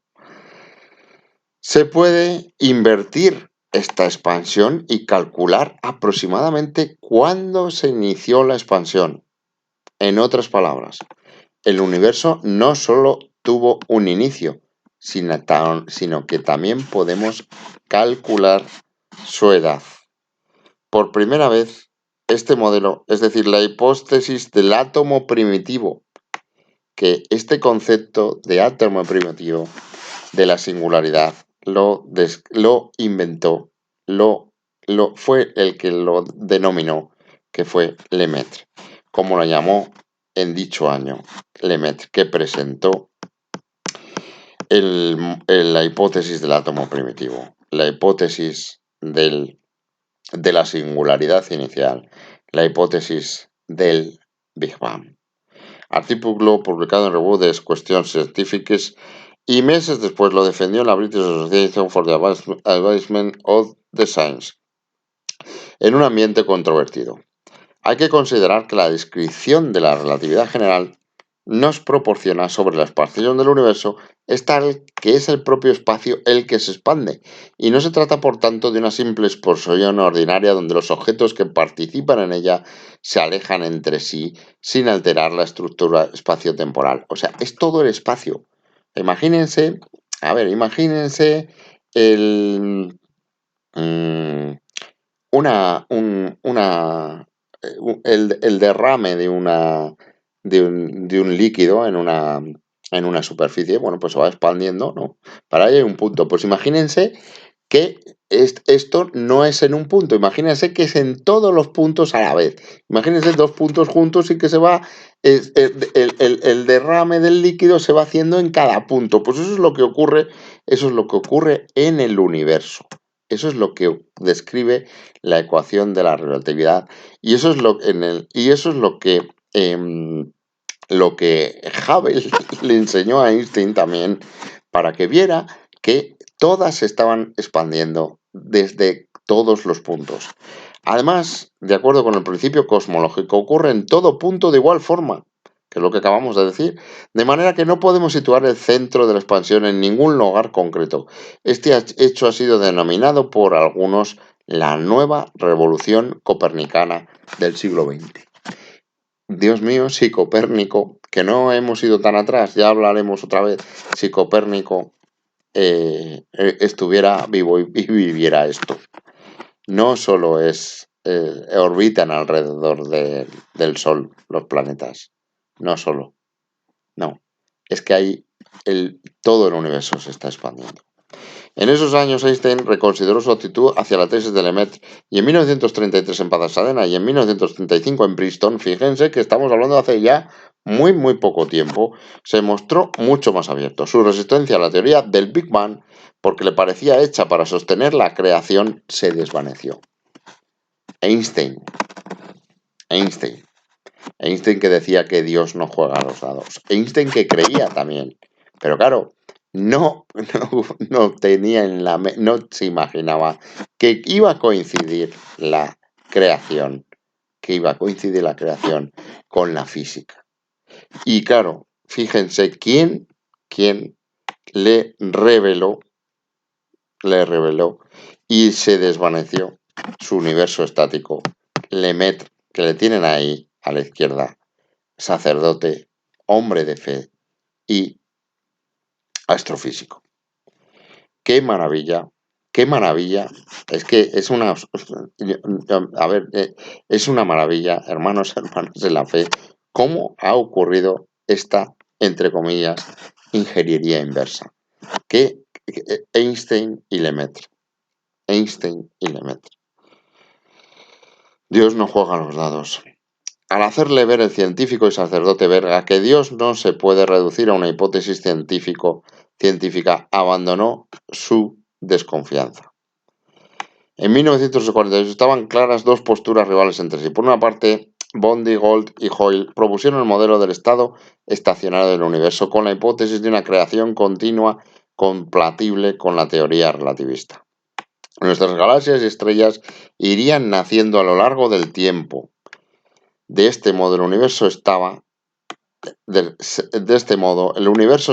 se puede invertir esta expansión y calcular aproximadamente cuándo se inició la expansión. En otras palabras, el universo no solo tuvo un inicio, sino que también podemos calcular su edad. Por primera vez, este modelo, es decir, la hipótesis del átomo primitivo, que este concepto de átomo primitivo, de la singularidad, lo inventó, fue el que lo denominó, que fue Lemaitre, como lo llamó en dicho año Lemaitre, que presentó la hipótesis del átomo primitivo, la hipótesis de la singularidad inicial, la hipótesis del Big Bang. Artículo publicado en Review de Questions Scientifiques y meses después lo defendió en la British Association for the Advancement of the Science, en un ambiente controvertido. Hay que considerar que la descripción de la relatividad general nos proporciona sobre la expansión del universo es tal que es el propio espacio el que se expande, y no se trata por tanto de una simple explosión ordinaria donde los objetos que participan en ella se alejan entre sí sin alterar la estructura espaciotemporal. O sea, es todo el espacio. Imagínense, imagínense el, mm, el derrame de un líquido en una superficie. Bueno, pues se va expandiendo, ¿no? Para ahí hay un punto. Pues imagínense que esto no es en un punto, imagínense que es en todos los puntos a la vez. Imagínense dos puntos juntos y que se va, el derrame del líquido se va haciendo en cada punto. Pues eso es lo que ocurre en el universo. Eso es lo que describe la ecuación de la relatividad. Y eso es lo que Hubble le enseñó a Einstein también, para que viera que todas se estaban expandiendo desde todos los puntos. Además, de acuerdo con el principio cosmológico, ocurre en todo punto de igual forma, que es lo que acabamos de decir, de manera que no podemos situar el centro de la expansión en ningún lugar concreto. Este hecho ha sido denominado por algunos la nueva revolución copernicana del siglo XX. Dios mío, si Copérnico, que no hemos ido tan atrás, ya hablaremos otra vez, si Copérnico estuviera vivo y viviera esto. No solo orbitan alrededor del Sol los planetas, no solo, no, es que todo el universo se está expandiendo. En esos años Einstein reconsideró su actitud hacia la tesis de Lemaitre, y en 1933 en Pasadena y en 1935 en Princeton, fíjense que estamos hablando de hace ya muy poco tiempo, se mostró mucho más abierto. Su resistencia a la teoría del Big Bang, porque le parecía hecha para sostener la creación, se desvaneció. Einstein que decía que Dios no juega a los dados. Einstein que creía también, pero claro, no tenía no se imaginaba que iba a coincidir la creación, con la física. Y claro, fíjense quién le reveló y se desvaneció su universo estático. Lemaitre, que le tienen ahí a la izquierda, sacerdote, hombre de fe y astrofísico. ¡Qué maravilla! ¡Qué maravilla! Es que es una... es una maravilla, hermanos de la fe, cómo ha ocurrido esta, entre comillas, ingeniería inversa. Que Einstein y Lemaitre. Dios no juega a los dados. Al hacerle ver el científico y sacerdote belga que Dios no se puede reducir a una hipótesis científica, abandonó su desconfianza. En 1948 estaban claras dos posturas rivales entre sí. Por una parte, Bondi, Gold y Hoyle propusieron el modelo del estado estacionario del universo con la hipótesis de una creación continua compatible con la teoría relativista. Nuestras galaxias y estrellas irían naciendo a lo largo del tiempo. De este modo, el universo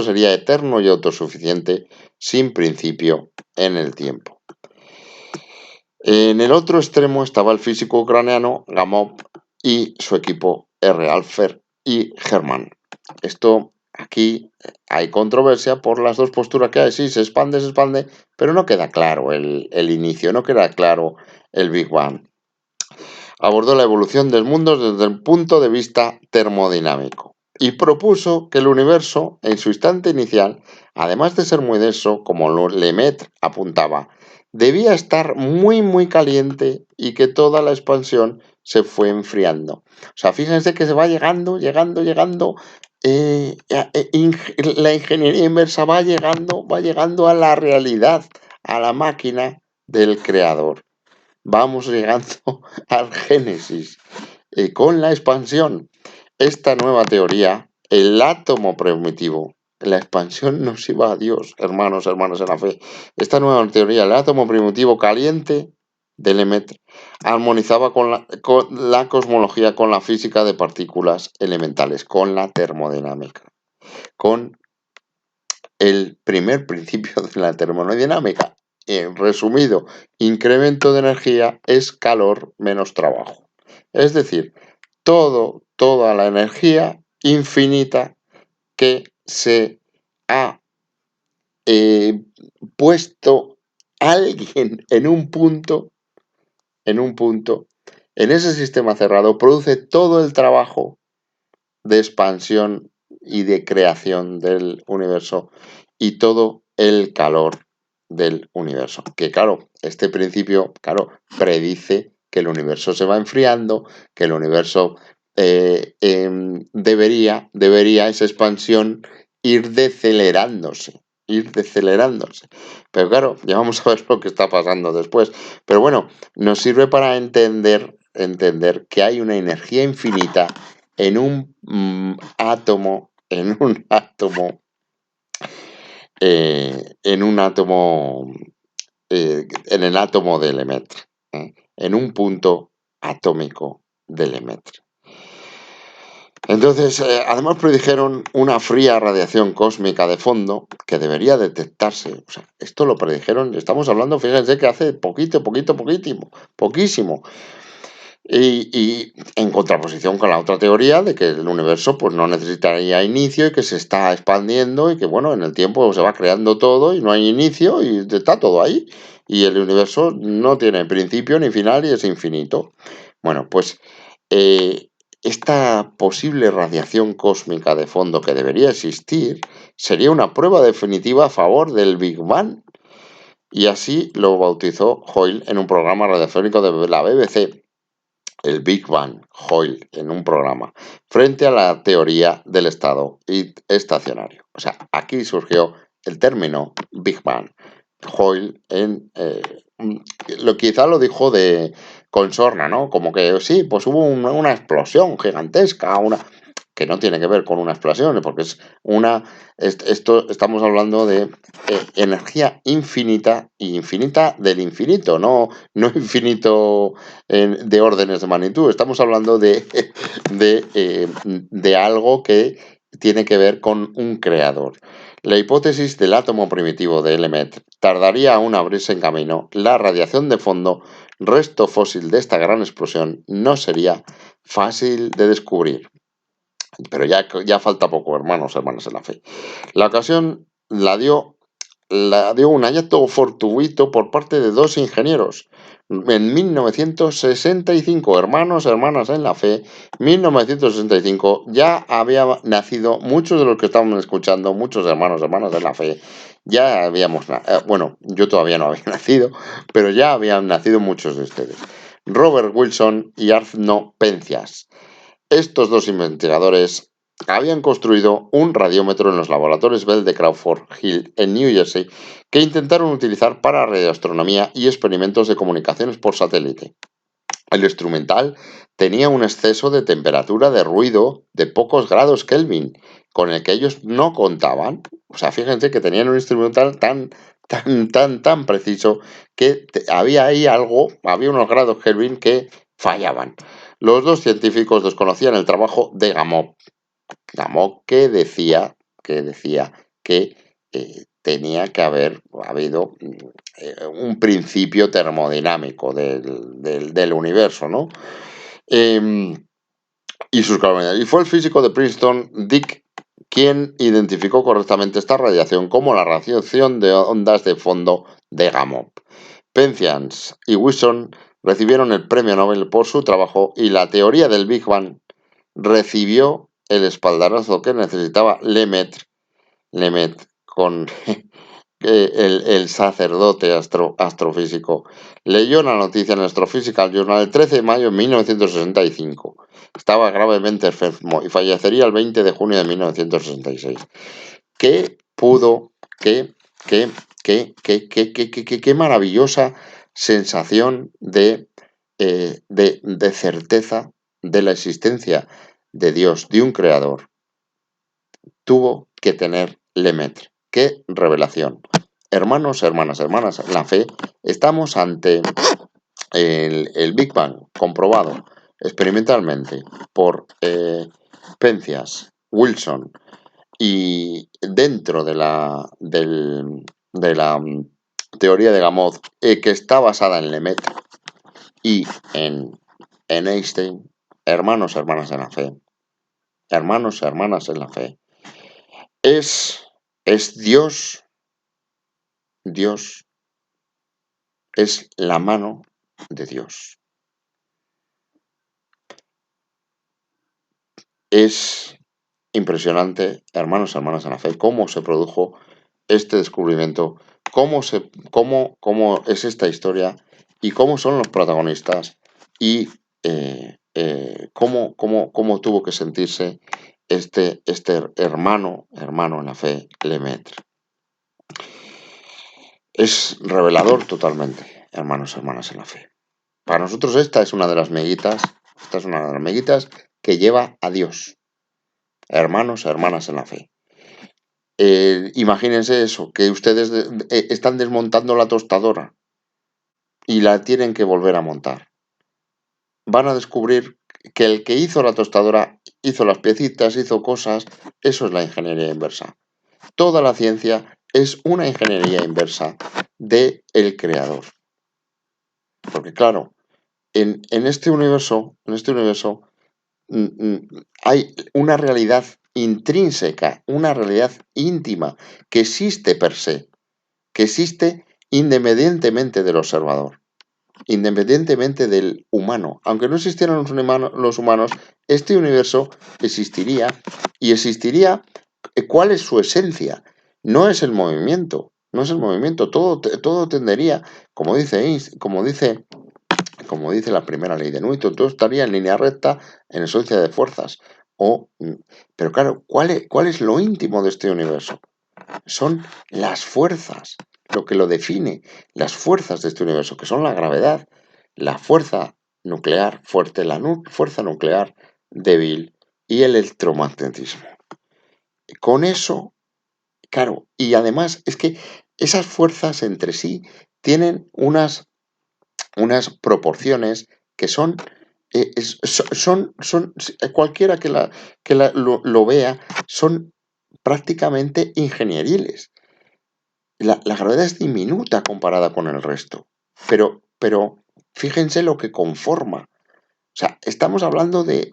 sería eterno y autosuficiente, sin principio en el tiempo. En el otro extremo estaba el físico ucraniano Gamov y su equipo R. Alpher y Hermann. Aquí hay controversia por las dos posturas que hay. Sí, se expande, pero no queda claro el inicio, no queda claro el Big Bang. Abordó la evolución del mundo desde el punto de vista termodinámico y propuso que el universo, en su instante inicial, además de ser muy denso, como Lemaitre apuntaba, debía estar muy caliente y que toda la expansión se fue enfriando. O sea, fíjense que se va llegando, la ingeniería inversa va llegando a la realidad, a la máquina del creador. Vamos llegando al Génesis. Con la expansión, esta nueva teoría, el átomo primitivo, la expansión nos iba a Dios, hermanos en la fe. Esta nueva teoría, el átomo primitivo caliente, de Lemaitre armonizaba con la cosmología, con la física de partículas elementales, con la termodinámica, con el primer principio de la termodinámica. En resumido, incremento de energía es calor menos trabajo. Es decir, toda la energía infinita que se ha puesto alguien en ese sistema cerrado, produce todo el trabajo de expansión y de creación del universo y todo el calor del universo. Que claro, este principio, predice que el universo se va enfriando, que el universo debería esa expansión ir decelerándose. Pero claro, ya vamos a ver lo que está pasando después. Pero bueno, nos sirve para entender que hay una energía infinita en un átomo, en el átomo de Lemaitre, en un punto atómico de Lemaitre. Entonces, además predijeron una fría radiación cósmica de fondo que debería detectarse. O sea, esto lo predijeron, estamos hablando, fíjense que hace poquísimo. Y en contraposición con la otra teoría de que el universo pues no necesitaría inicio y que se está expandiendo y que bueno, en el tiempo se va creando todo y no hay inicio y está todo ahí. Y el universo no tiene principio ni final y es infinito. Bueno, pues esta posible radiación cósmica de fondo que debería existir sería una prueba definitiva a favor del Big Bang. Y así lo bautizó Hoyle en un programa radiofónico de la BBC. El Big Bang, Hoyle, en un programa, frente a la teoría del estado estacionario. O sea, aquí surgió el término Big Bang. Hoyle quizá lo dijo con sorna, ¿no? Como que sí, pues hubo una explosión gigantesca, que no tiene que ver con una explosión, porque estamos hablando de energía infinita y infinita del infinito, no infinito de órdenes de magnitud. Estamos hablando de algo que tiene que ver con un creador. La hipótesis del átomo primitivo de Lemaitre tardaría aún a abrirse en camino. La radiación de fondo, resto fósil de esta gran explosión, no sería fácil de descubrir. Pero ya falta poco, hermanos en la fe. La ocasión la dio un hallazgo fortuito por parte de dos ingenieros. En 1965, hermanas en la fe, 1965, ya había nacido muchos de los que estaban escuchando, muchos hermanas en la fe, ya habíamos, bueno, yo todavía no había nacido, pero ya habían nacido muchos de ustedes. Robert Wilson y Arno Penzias. Estos dos investigadores habían construido un radiómetro en los laboratorios Bell de Crawford Hill en New Jersey que intentaron utilizar para radioastronomía y experimentos de comunicaciones por satélite. El instrumental tenía un exceso de temperatura de ruido de pocos grados Kelvin, con el que ellos no contaban. O sea, fíjense que tenían un instrumental tan preciso que había ahí había unos grados Kelvin que fallaban. Los dos científicos desconocían el trabajo de Gamow. Gamow que decía que tenía que haber habido un principio termodinámico del universo, ¿no? Y sus calamidades. Y fue el físico de Princeton, Dick, quien identificó correctamente esta radiación como la radiación de ondas de fondo de Gamow. Penzias y Wilson recibieron el premio Nobel por su trabajo y la teoría del Big Bang recibió el espaldarazo que necesitaba Lemaitre con el sacerdote astrofísico. Leyó la noticia en el Astrophysical Journal el 13 de mayo de 1965. Estaba gravemente enfermo y fallecería el 20 de junio de 1966. ¿Qué maravillosa sensación de certeza de la existencia de Dios, de un creador, tuvo que tener Lemaitre? ¡Qué revelación! Hermanos, en la fe, estamos ante el Big Bang comprobado experimentalmente por Penzias, Wilson y dentro de la teoría de Gamow, que está basada en Lemaitre y en Einstein, hermanos, hermanas en la fe, hermanos, hermanas en la fe, es Dios, Dios es la mano de Dios. Es impresionante, hermanos, hermanas en la fe, cómo se produjo este descubrimiento, cómo es esta historia y cómo son los protagonistas y cómo tuvo que sentirse este hermano en la fe, Lemaitre. Es revelador totalmente, hermanos, hermanas en la fe. Para nosotros esta es una de las meguitas que lleva a Dios, hermanos, hermanas en la fe. Imagínense eso, que ustedes están desmontando la tostadora y la tienen que volver a montar. Van a descubrir que el que hizo la tostadora hizo las piecitas, hizo cosas. Eso es la ingeniería inversa. Toda la ciencia es una ingeniería inversa del creador. Porque claro, en este universo hay una realidad intrínseca, una realidad íntima que existe per se, que existe independientemente del observador, independientemente del humano. Aunque no existieran los humanos, este universo existiría y existiría. ¿Cuál es su esencia? No es el movimiento, todo tendería, como dice la primera ley de Newton, todo estaría en línea recta en ausencia de fuerzas. Pero claro, ¿cuál es lo íntimo de este universo? Son las fuerzas, lo que lo define, las fuerzas de este universo, que son la gravedad, la fuerza nuclear fuerte, la fuerza nuclear débil y el electromagnetismo. Con eso, claro, y además es que esas fuerzas entre sí tienen unas proporciones que son cualquiera que lo vea, son prácticamente ingenieriles. La gravedad es diminuta comparada con el resto, pero fíjense lo que conforma. O sea, estamos hablando de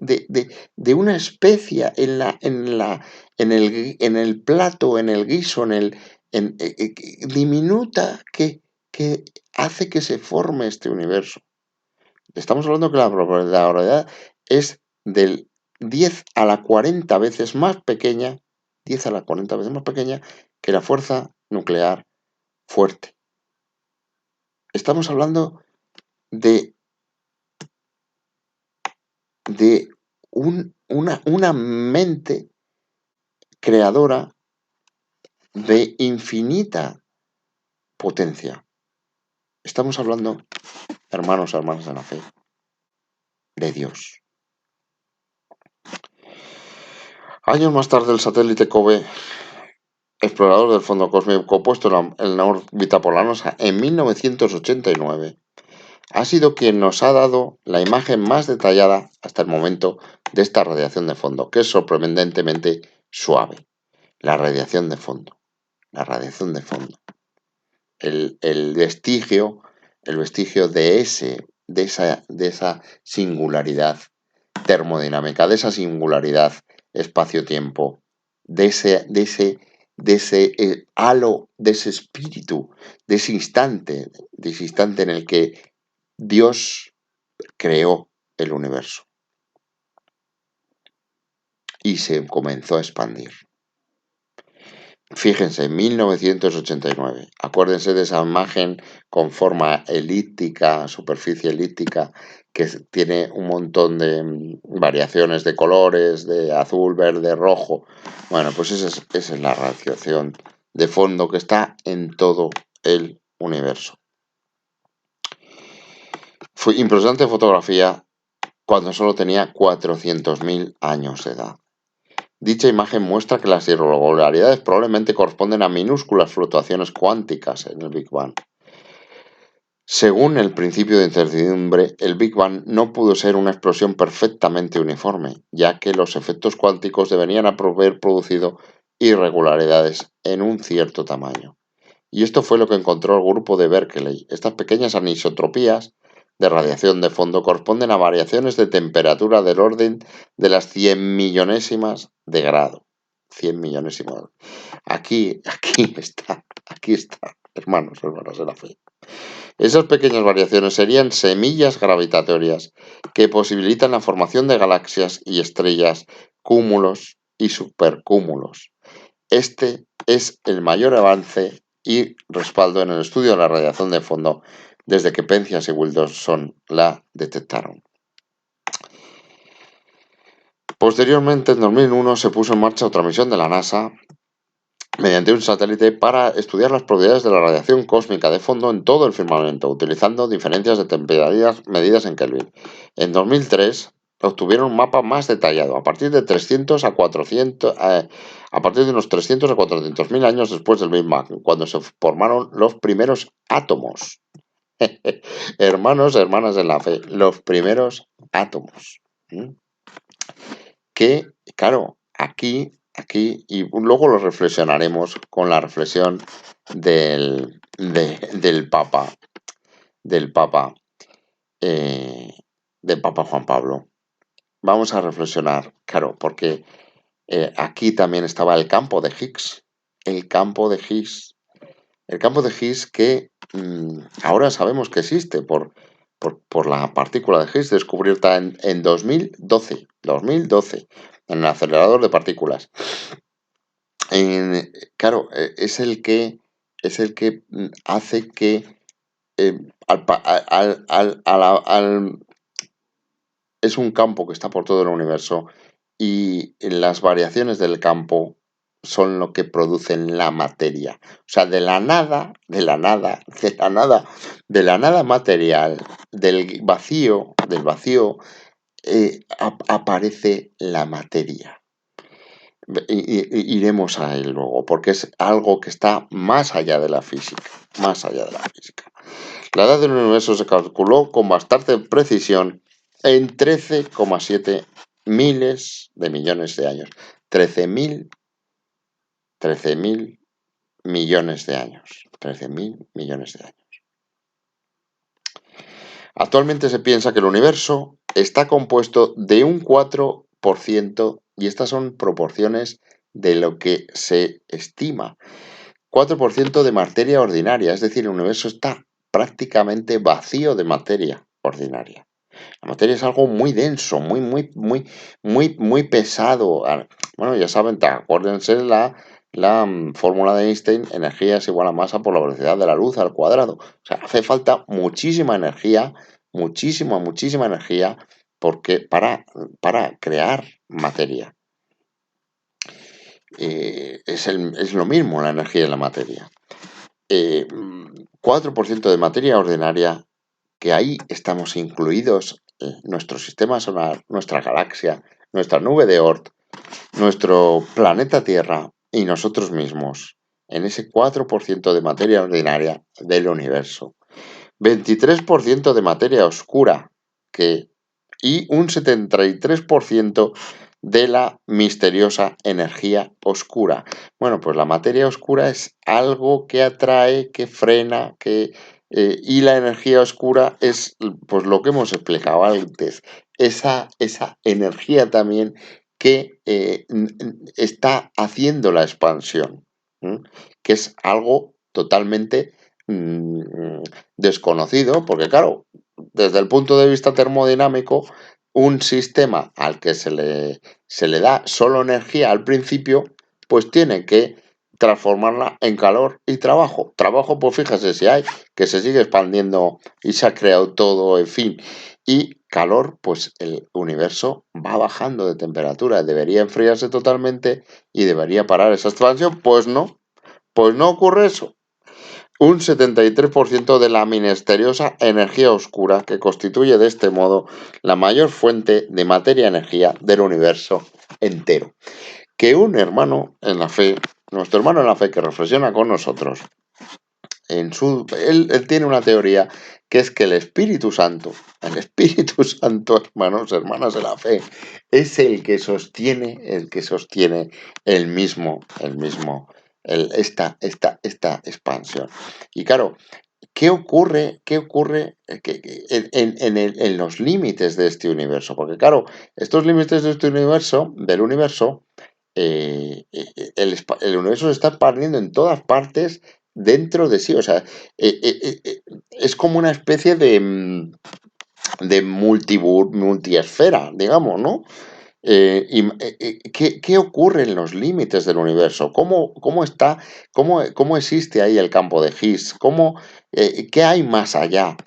una especie en el plato, en el guiso, diminuta que hace que se forme este universo. Estamos hablando que la probabilidad es del 10 a la 40 veces más pequeña, 10 a la 40 veces más pequeña que la fuerza nuclear fuerte. Estamos hablando de una mente creadora de infinita potencia. Estamos hablando, hermanos, hermanas de la fe, de Dios. Años más tarde, el satélite COBE, explorador del fondo cósmico, puesto en la órbita por la NASA en 1989, ha sido quien nos ha dado la imagen más detallada hasta el momento de esta radiación de fondo, que es sorprendentemente suave. La radiación de fondo. La radiación de fondo. El vestigio de esa singularidad termodinámica, de esa singularidad espacio-tiempo, de ese halo, de ese espíritu, de ese instante en el que Dios creó el universo y se comenzó a expandir. Fíjense, 1989. Acuérdense de esa imagen con forma elíptica, superficie elíptica, que tiene un montón de variaciones de colores, de azul, verde, rojo. Bueno, pues esa es la radiación de fondo que está en todo el universo. Fue impresionante fotografía cuando solo tenía 400.000 años de edad. Dicha imagen muestra que las irregularidades probablemente corresponden a minúsculas fluctuaciones cuánticas en el Big Bang. Según el principio de incertidumbre, el Big Bang no pudo ser una explosión perfectamente uniforme, ya que los efectos cuánticos deberían haber producido irregularidades en un cierto tamaño. Y esto fue lo que encontró el grupo de Berkeley. Estas pequeñas anisotropías de radiación de fondo corresponden a variaciones de temperatura del orden de las 100 millonésimas de grado. 100 millonésimas. Aquí está, hermanos de la fe. Esas pequeñas variaciones serían semillas gravitatorias que posibilitan la formación de galaxias y estrellas, cúmulos y supercúmulos. Este es el mayor avance y respaldo en el estudio de la radiación de fondo desde que Penzias y Wilson la detectaron. Posteriormente, en 2001, se puso en marcha otra misión de la NASA mediante un satélite para estudiar las propiedades de la radiación cósmica de fondo en todo el firmamento, utilizando diferencias de temperaturas medidas en Kelvin. En 2003 obtuvieron un mapa más detallado, a partir de 300 a 400, a partir de unos 300 a 400.000 años después del Big Bang, cuando se formaron los primeros átomos. Hermanos, hermanas de la fe, los primeros átomos. Que, claro, aquí, y luego lo reflexionaremos con la reflexión del Papa, del Papa Juan Pablo. Vamos a reflexionar, claro, porque aquí también estaba el campo de Higgs, el campo de Higgs que ahora sabemos que existe por la partícula de Higgs descubierta en 2012, en el acelerador de partículas. Claro, es el que hace que es un campo que está por todo el universo y las variaciones del campo son lo que producen la materia. O sea, de la nada material, del vacío, aparece la materia. Iremos a él luego, porque es algo que está más allá de la física, La edad del universo se calculó con bastante precisión en 13,7 miles de millones de años. 13.000 millones de años. 13.000 millones de años. Actualmente se piensa que el universo está compuesto de un 4%, y estas son proporciones de lo que se estima. 4% de materia ordinaria, es decir, el universo está prácticamente vacío de materia ordinaria. La materia es algo muy denso, muy pesado. Bueno, ya saben, acuérdense la fórmula de Einstein: energía es igual a masa por la velocidad de la luz al cuadrado. O sea, hace falta muchísima energía, muchísima energía para crear materia. Es lo mismo la energía y la materia. 4% de materia ordinaria, que ahí estamos incluidos nuestro sistema solar, nuestra galaxia, nuestra nube de Oort, nuestro planeta Tierra y nosotros mismos, en ese 4% de materia ordinaria del universo. 23% de materia oscura y un 73% de la misteriosa energía oscura. Bueno, pues la materia oscura es algo que atrae, que frena, y la energía oscura es, pues, lo que hemos explicado antes, esa energía también que está haciendo la expansión, que es algo totalmente desconocido, porque claro, desde el punto de vista termodinámico, un sistema al que se le da solo energía al principio, pues tiene que transformarla en calor y trabajo. Trabajo, pues fíjese si hay, que se sigue expandiendo y se ha creado todo, en fin. Y calor, pues el universo va bajando de temperatura, debería enfriarse totalmente y debería parar esa expansión. Pues no ocurre eso. Un 73% de la misteriosa energía oscura, que constituye de este modo la mayor fuente de materia-energía del universo entero. Que un hermano en la fe, nuestro hermano en la fe que reflexiona con nosotros, Él tiene una teoría que es que el Espíritu Santo, hermanos, hermanas de la fe, es el que sostiene esta expansión. Y claro, ¿qué ocurre en los límites de este universo? Porque claro, estos límites de este universo, el universo se está expandiendo en todas partes dentro de sí. O sea, es como una especie de multiesfera, digamos, ¿no? ¿Qué ocurre en los límites del universo? ¿Cómo existe ahí el campo de Higgs? ¿Qué hay más allá?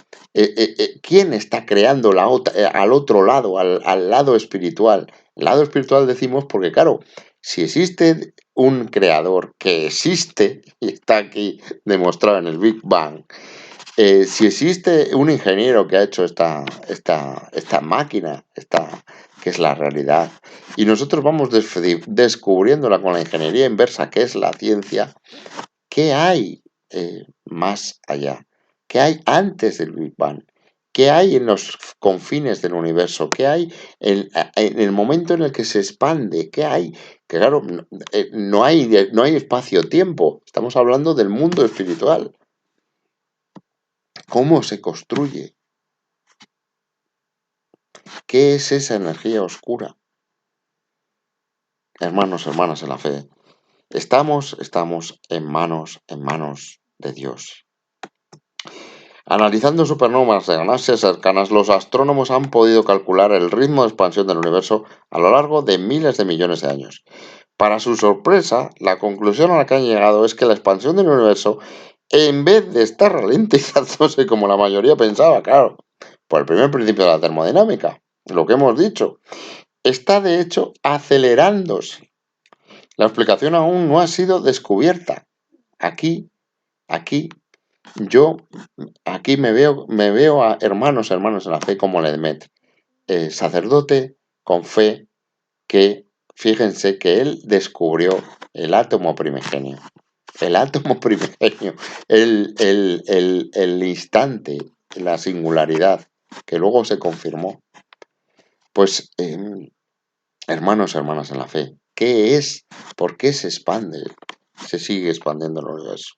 ¿Quién está creando al otro lado, al lado espiritual? El lado espiritual decimos porque, claro, si existe un creador que existe y está aquí demostrado en el Big Bang, si existe un ingeniero que ha hecho esta máquina, que es la realidad, y nosotros vamos descubriéndola con la ingeniería inversa, que es la ciencia, ¿qué hay más allá? ¿Qué hay antes del Big Bang? ¿Qué hay en los confines del universo? ¿Qué hay en el momento en el que se expande? ¿Qué hay? Que claro, no hay espacio-tiempo. Estamos hablando del mundo espiritual. ¿Cómo se construye? ¿Qué es esa energía oscura? Hermanos, hermanas en la fe, estamos en manos de Dios. Analizando supernovas de galaxias cercanas, los astrónomos han podido calcular el ritmo de expansión del universo a lo largo de miles de millones de años. Para su sorpresa, la conclusión a la que han llegado es que la expansión del universo, en vez de estar ralentizándose como la mayoría pensaba, claro, por el primer principio de la termodinámica, lo que hemos dicho, está de hecho acelerándose. La explicación aún no ha sido descubierta. Aquí, yo, aquí me veo a hermanos en la fe como Ledmet, sacerdote con fe que, fíjense que él descubrió el átomo primigenio. El átomo primigenio, el instante, la singularidad, que luego se confirmó. Pues, hermanos, hermanas en la fe, ¿qué es? ¿Por qué se expande? Se sigue expandiendo el universo.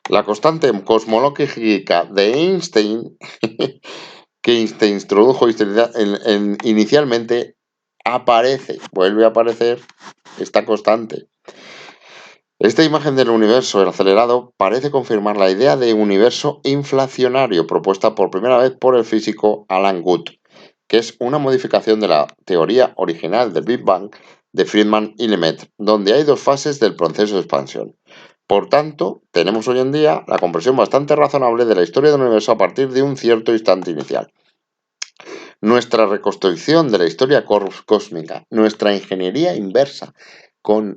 La constante cosmológica de Einstein, que Einstein introdujo inicialmente, vuelve a aparecer esta constante. Esta imagen del universo, el acelerado, parece confirmar la idea de universo inflacionario propuesta por primera vez por el físico Alan Guth, que es una modificación de la teoría original del Big Bang de Friedman y Lemaitre, donde hay dos fases del proceso de expansión. Por tanto, tenemos hoy en día la comprensión bastante razonable de la historia del universo a partir de un cierto instante inicial. Nuestra reconstrucción de la historia cósmica, nuestra ingeniería inversa,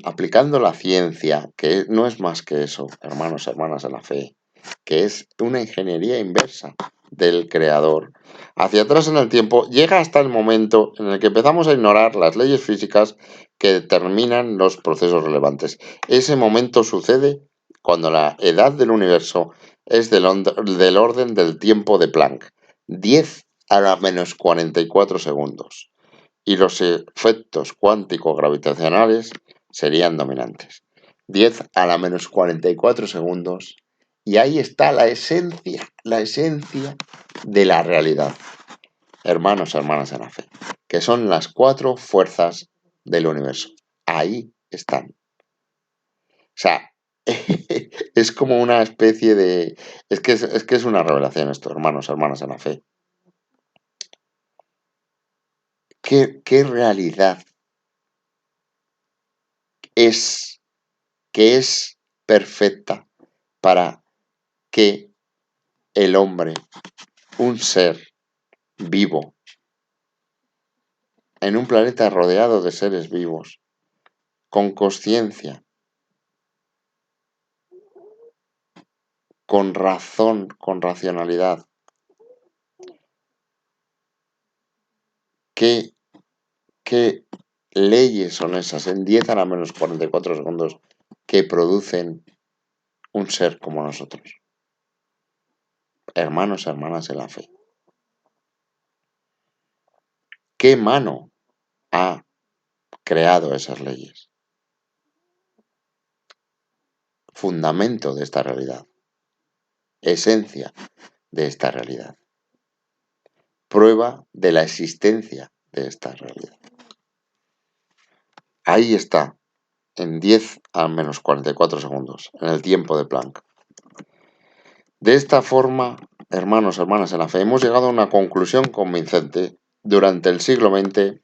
aplicando la ciencia, que no es más que eso, hermanos, hermanas de la fe, que es una ingeniería inversa del creador, hacia atrás en el tiempo, llega hasta el momento en el que empezamos a ignorar las leyes físicas que determinan los procesos relevantes. Ese momento sucede cuando la edad del universo es del orden del tiempo de Planck, 10 a la menos 44 segundos, y los efectos cuánticos gravitacionales serían dominantes. 10 a la menos 44 segundos, y ahí está la esencia de la realidad. Hermanos, hermanas en la fe, que son las 4 fuerzas del universo. Ahí están. O sea, es como una especie de... Es que es una revelación esto, hermanos, hermanas en la fe. ¿Qué realidad es que es perfecta para que el hombre, un ser vivo, en un planeta rodeado de seres vivos, con conciencia, con razón, con racionalidad, ¿qué leyes son esas en 10 a la menos 44 segundos que producen un ser como nosotros? hermanos, hermanas en la fe. ¿Qué mano ha creado esas leyes? Fundamento de esta realidad, esencia de esta realidad, prueba de la existencia de esta realidad. Ahí está, en 10 a menos 44 segundos, en el tiempo de Planck. De esta forma, hermanos, hermanas en la fe, hemos llegado a una conclusión convincente. Durante el siglo XX,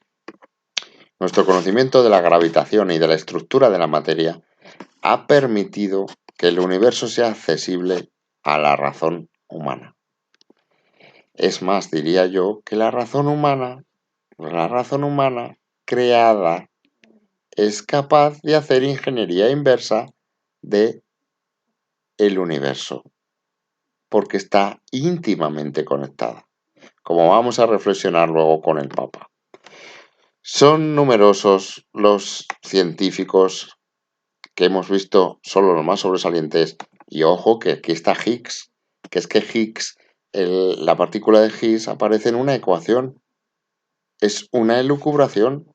nuestro conocimiento de la gravitación y de la estructura de la materia ha permitido que el universo sea accesible a la razón humana. Es más, diría yo, que la razón humana creada es capaz de hacer ingeniería inversa de el universo, porque está íntimamente conectada, como vamos a reflexionar luego con el Papa. Son numerosos los científicos que hemos visto, solo los más sobresalientes, y ojo que aquí está Higgs, que es que Higgs, la partícula de Higgs aparece en una ecuación, es una elucubración.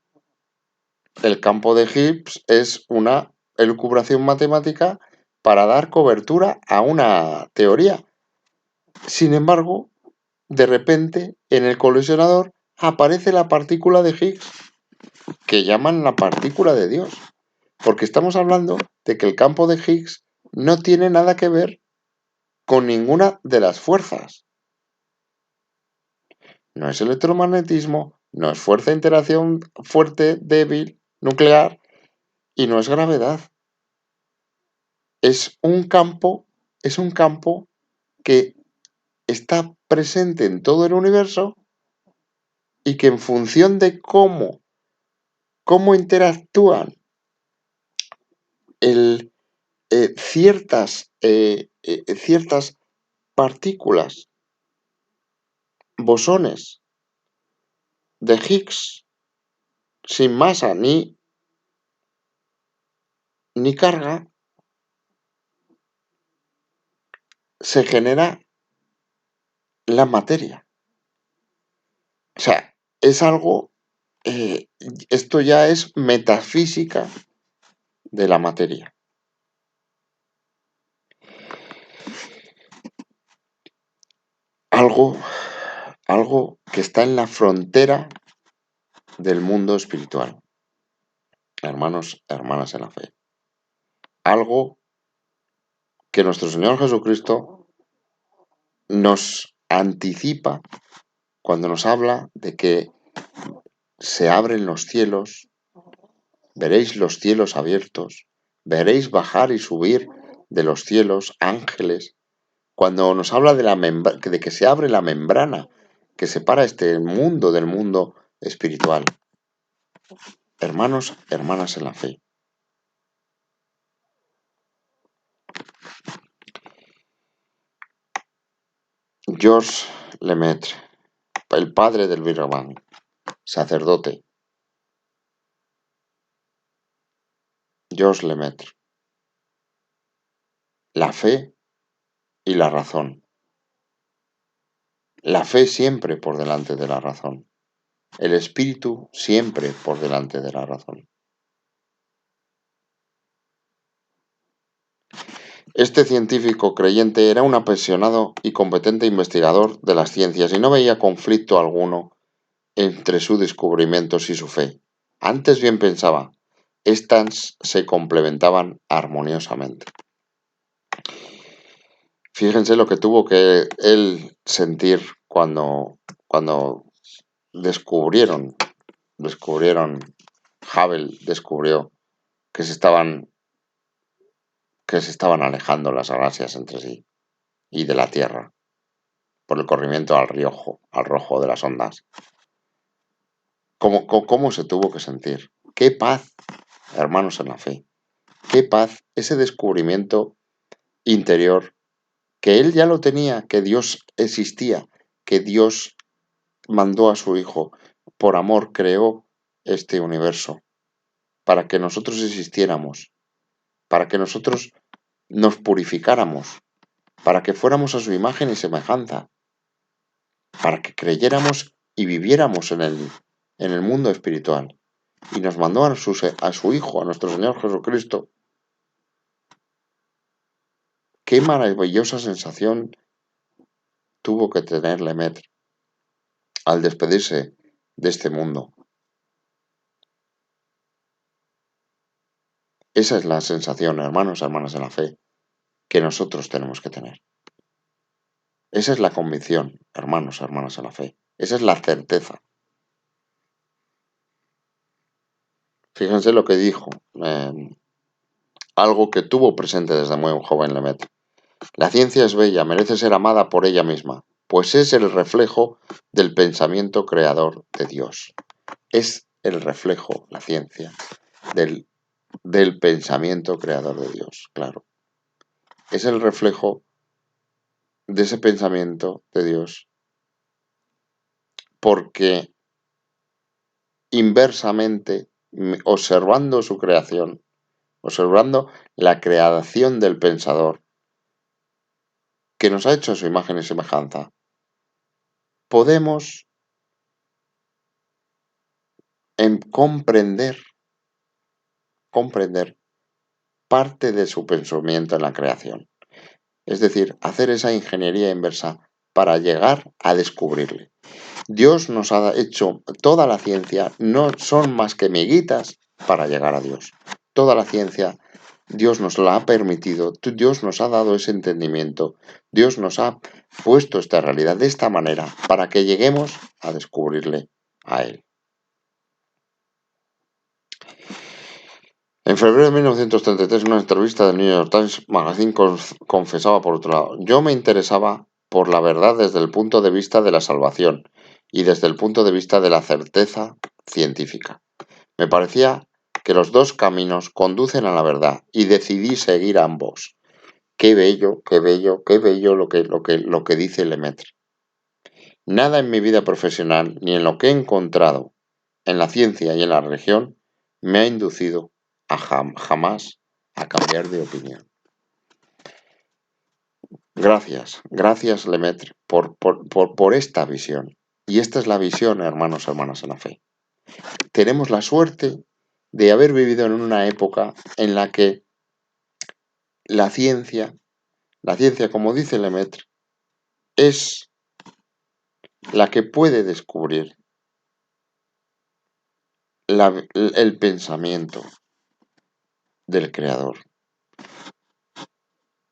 El campo de Higgs es una elucubración matemática para dar cobertura a una teoría. Sin embargo, de repente, en el colisionador aparece la partícula de Higgs, que llaman la partícula de Dios, porque estamos hablando de que el campo de Higgs no tiene nada que ver con ninguna de las fuerzas. No es electromagnetismo, no es fuerza de interacción fuerte, débil, nuclear, y no es gravedad. Es un campo que está presente en todo el universo y que en función de cómo interactúan ciertas partículas, bosones de Higgs, sin masa ni carga, se genera la materia. O sea, es algo, esto ya es metafísica de la materia. Algo que está en la frontera del mundo espiritual. Hermanos, hermanas en la fe. Algo que nuestro Señor Jesucristo nos anticipa cuando nos habla de que se abren los cielos, veréis los cielos abiertos, veréis bajar y subir de los cielos ángeles. Cuando nos habla de que se abre la membrana que separa este mundo del mundo espiritual. Hermanos, hermanas en la fe. Georges Lemaitre, el padre del Big Bang, sacerdote. Georges Lemaitre. La fe y la razón. La fe siempre por delante de la razón. El espíritu siempre por delante de la razón. Este científico creyente era un apasionado y competente investigador de las ciencias y no veía conflicto alguno entre sus descubrimientos y su fe. Antes bien pensaba, estas se complementaban armoniosamente. Fíjense lo que tuvo que él sentir cuando descubrieron, Hubble descubrió que se estaban alejando las galaxias entre sí y de la Tierra por el corrimiento al rojo de las ondas. ¿Cómo se tuvo que sentir? ¡Qué paz, hermanos en la fe! ¡Qué paz! Ese descubrimiento interior, que él ya lo tenía, que Dios existía, que Dios mandó a su Hijo, por amor creó este universo, para que nosotros existiéramos, para que nosotros nos purificáramos, para que fuéramos a su imagen y semejanza, para que creyéramos y viviéramos en el mundo espiritual. Y nos mandó a su Hijo, a nuestro Señor Jesucristo. Qué maravillosa sensación tuvo que tener Lemaitre al despedirse de este mundo. Esa es la sensación, hermanos y hermanas de la fe, que nosotros tenemos que tener. Esa es la convicción, hermanos y hermanas de la fe. Esa es la certeza. Fíjense lo que dijo, algo que tuvo presente desde muy joven Lemaitre. La ciencia es bella, merece ser amada por ella misma, pues es el reflejo del pensamiento creador de Dios. Es el reflejo, la ciencia, del pensamiento creador de Dios, claro. Es el reflejo de ese pensamiento de Dios, porque inversamente, observando su creación, observando la creación del pensador, que nos ha hecho a su imagen y semejanza, podemos comprender parte de su pensamiento en la creación. Es decir, hacer esa ingeniería inversa para llegar a descubrirle. Dios nos ha hecho, toda la ciencia no son más que miguitas para llegar a Dios. Toda la ciencia, Dios nos la ha permitido, Dios nos ha dado ese entendimiento, Dios nos ha puesto esta realidad de esta manera para que lleguemos a descubrirle a Él. En febrero de 1933, en una entrevista del New York Times Magazine, confesaba, por otro lado, yo me interesaba por la verdad desde el punto de vista de la salvación y desde el punto de vista de la certeza científica. Me parecía que los dos caminos conducen a la verdad y decidí seguir ambos. Qué bello, qué bello, qué bello lo que dice Lemaitre. Nada en mi vida profesional ni en lo que he encontrado en la ciencia y en la religión me ha inducido a jamás a cambiar de opinión. Gracias Lemaitre por esta visión. Y esta es la visión, hermanos y hermanas en la fe. Tenemos la suerte de haber vivido en una época en la que la ciencia, como dice Lemaitre, es la que puede descubrir el pensamiento del Creador.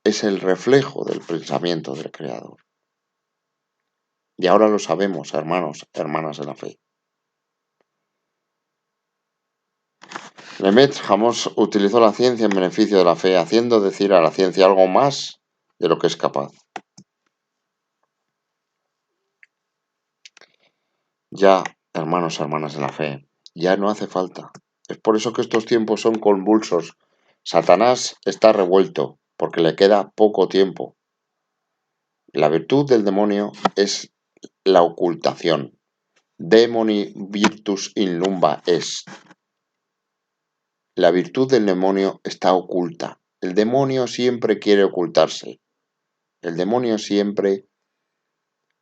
Es el reflejo del pensamiento del Creador. Y ahora lo sabemos, hermanos, hermanas de la fe. Lemaitre jamás utilizó la ciencia en beneficio de la fe, haciendo decir a la ciencia algo más de lo que es capaz. Ya, hermanos, hermanas de la fe, ya no hace falta. Es por eso que estos tiempos son convulsos. Satanás está revuelto, porque le queda poco tiempo. La virtud del demonio es la ocultación. Demoni virtus in lumba est. La virtud del demonio está oculta. El demonio siempre quiere ocultarse. El demonio siempre...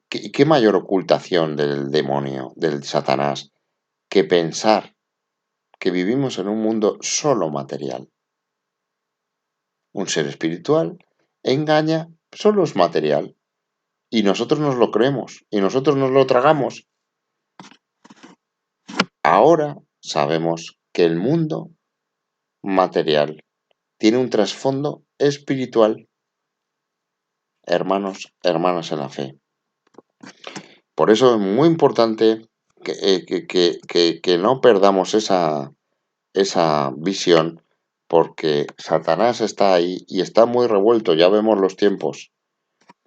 ¿Qué mayor ocultación del demonio, del Satanás, que pensar que vivimos en un mundo solo material? Un ser espiritual engaña, solo es material. Y nosotros nos lo creemos, y nosotros nos lo tragamos. Ahora sabemos que el mundo material tiene un trasfondo espiritual. Hermanos, hermanas en la fe. Por eso es muy importante que no perdamos esa visión, porque Satanás está ahí y está muy revuelto. Ya vemos los tiempos.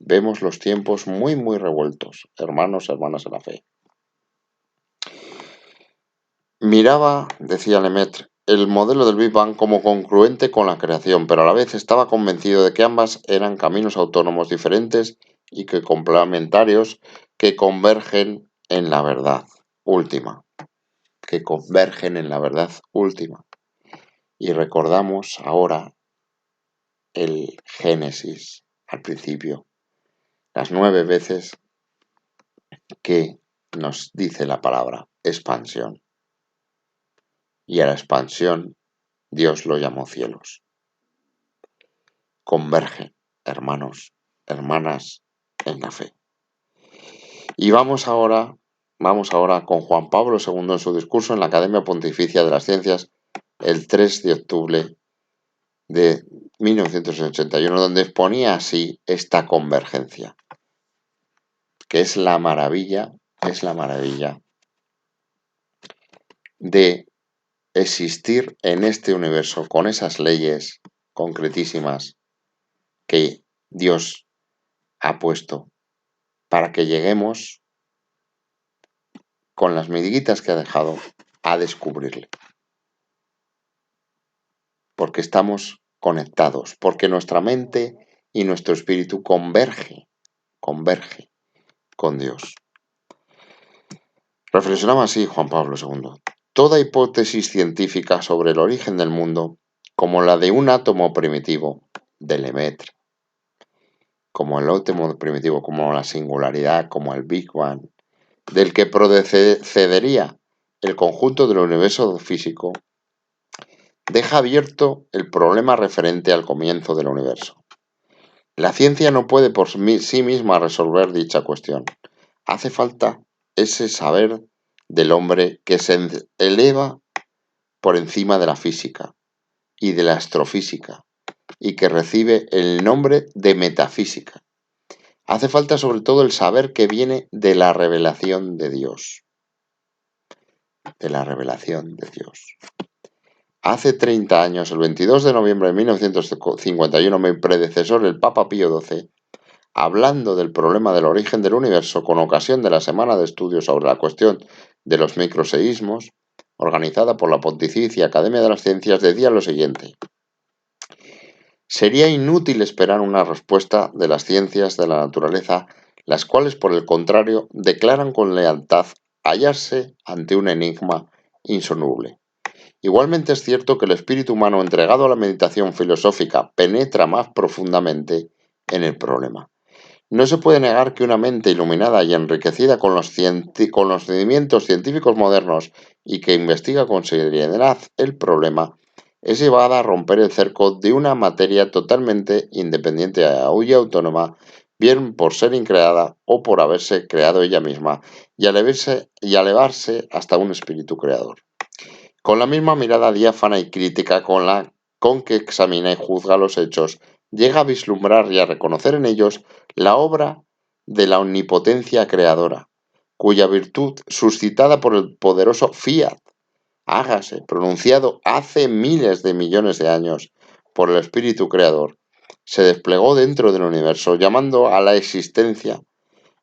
Vemos los tiempos muy, muy revueltos, hermanos, hermanas en la fe. Miraba, decía Lemaitre, el modelo del Big Bang como congruente con la creación, pero a la vez estaba convencido de que ambas eran caminos autónomos diferentes y que complementarios que convergen en la verdad última. Que convergen en la verdad última. Y recordamos ahora el Génesis, al principio, las 9 veces que nos dice la palabra expansión. Y a la expansión Dios lo llamó cielos. Converge, hermanos, hermanas, en la fe. Y vamos ahora con Juan Pablo II en su discurso en la Academia Pontificia de las Ciencias el 3 de octubre de 1981, donde exponía así esta convergencia, que es la maravilla de existir en este universo con esas leyes concretísimas que Dios ha puesto para que lleguemos con las mediguitas que ha dejado a descubrirle. Porque estamos conectados, porque nuestra mente y nuestro espíritu converge con Dios. Reflexionaba así Juan Pablo II. Toda hipótesis científica sobre el origen del mundo, como la de un átomo primitivo, de Lemaitre, como el átomo primitivo, como la singularidad, como el Big Bang, del que procedería el conjunto del universo físico, deja abierto el problema referente al comienzo del universo. La ciencia no puede por sí misma resolver dicha cuestión. Hace falta ese saber del hombre que se eleva por encima de la física y de la astrofísica y que recibe el nombre de metafísica. Hace falta sobre todo el saber que viene de la revelación de Dios. De la revelación de Dios. Hace 30 años, el 22 de noviembre de 1951, mi predecesor, el Papa Pío XII, hablando del problema del origen del universo con ocasión de la Semana de Estudios sobre la cuestión de los microseísmos, organizada por la Pontificia Academia de las Ciencias, decía lo siguiente: sería inútil esperar una respuesta de las ciencias de la naturaleza, las cuales, por el contrario, declaran con lealtad hallarse ante un enigma insoluble. Igualmente es cierto que el espíritu humano entregado a la meditación filosófica penetra más profundamente en el problema. No se puede negar que una mente iluminada y enriquecida con los conocimientos científicos modernos y que investiga con seriedad el problema es llevada a romper el cerco de una materia totalmente independiente y autónoma, bien por ser increada o por haberse creado ella misma, y elevarse hasta un espíritu creador. Con la misma mirada diáfana y crítica con que examina y juzga los hechos, llega a vislumbrar y a reconocer en ellos la obra de la omnipotencia creadora, cuya virtud, suscitada por el poderoso fiat, hágase, pronunciado hace miles de millones de años por el espíritu creador, se desplegó dentro del universo, llamando a la existencia,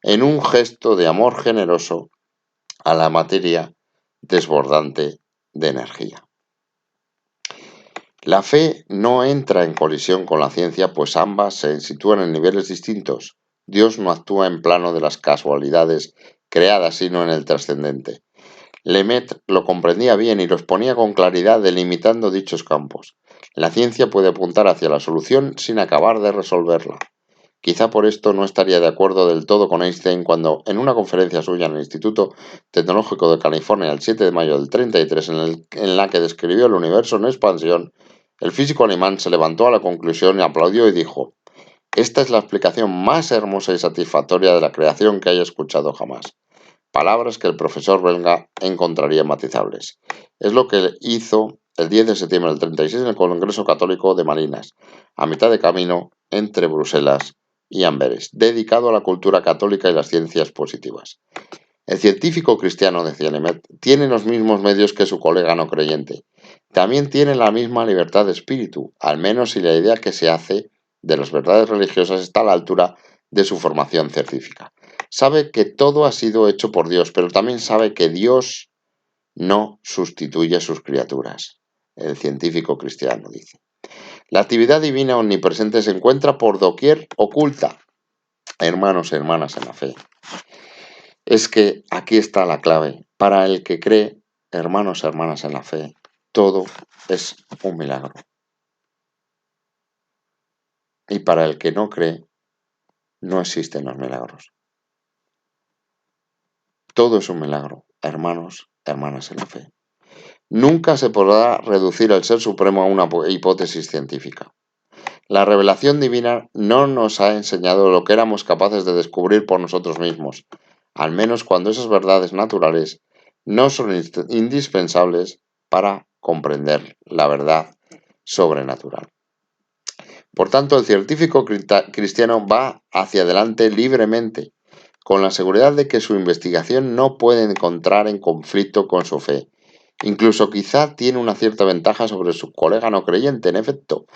en un gesto de amor generoso, a la materia desbordante de energía. La fe no entra en colisión con la ciencia, pues ambas se sitúan en niveles distintos. Dios no actúa en plano de las casualidades creadas, sino en el trascendente. Lemaitre lo comprendía bien y lo exponía con claridad, delimitando dichos campos. La ciencia puede apuntar hacia la solución sin acabar de resolverla. Quizá por esto no estaría de acuerdo del todo con Einstein cuando, en una conferencia suya en el Instituto Tecnológico de California el 7 de mayo del 33, en la que describió el universo en expansión, el físico alemán se levantó a la conclusión y aplaudió y dijo: «Esta es la explicación más hermosa y satisfactoria de la creación que haya escuchado jamás». Palabras que el profesor belga encontraría matizables. Es lo que hizo el 10 de septiembre del 36 en el Congreso Católico de Malinas, a mitad de camino entre Bruselas y Amberes, dedicado a la cultura católica y las ciencias positivas. El científico cristiano, decía Lemaitre, tiene los mismos medios que su colega no creyente. También tiene la misma libertad de espíritu, al menos si la idea que se hace de las verdades religiosas está a la altura de su formación científica. Sabe que todo ha sido hecho por Dios, pero también sabe que Dios no sustituye a sus criaturas. El científico cristiano dice: la actividad divina omnipresente se encuentra por doquier oculta. Hermanos y hermanas en la fe, es que aquí está la clave. Para el que cree, hermanos y hermanas en la fe, todo es un milagro. Y para el que no cree, no existen los milagros. Todo es un milagro, hermanos, hermanas en la fe. Nunca se podrá reducir el ser supremo a una hipótesis científica. La revelación divina no nos ha enseñado lo que éramos capaces de descubrir por nosotros mismos, al menos cuando esas verdades naturales no son indispensables para comprender la verdad sobrenatural. Por tanto, el científico cristiano va hacia adelante libremente, con la seguridad de que su investigación no puede encontrar en conflicto con su fe. Incluso quizá tiene una cierta ventaja sobre su colega no creyente. En efecto,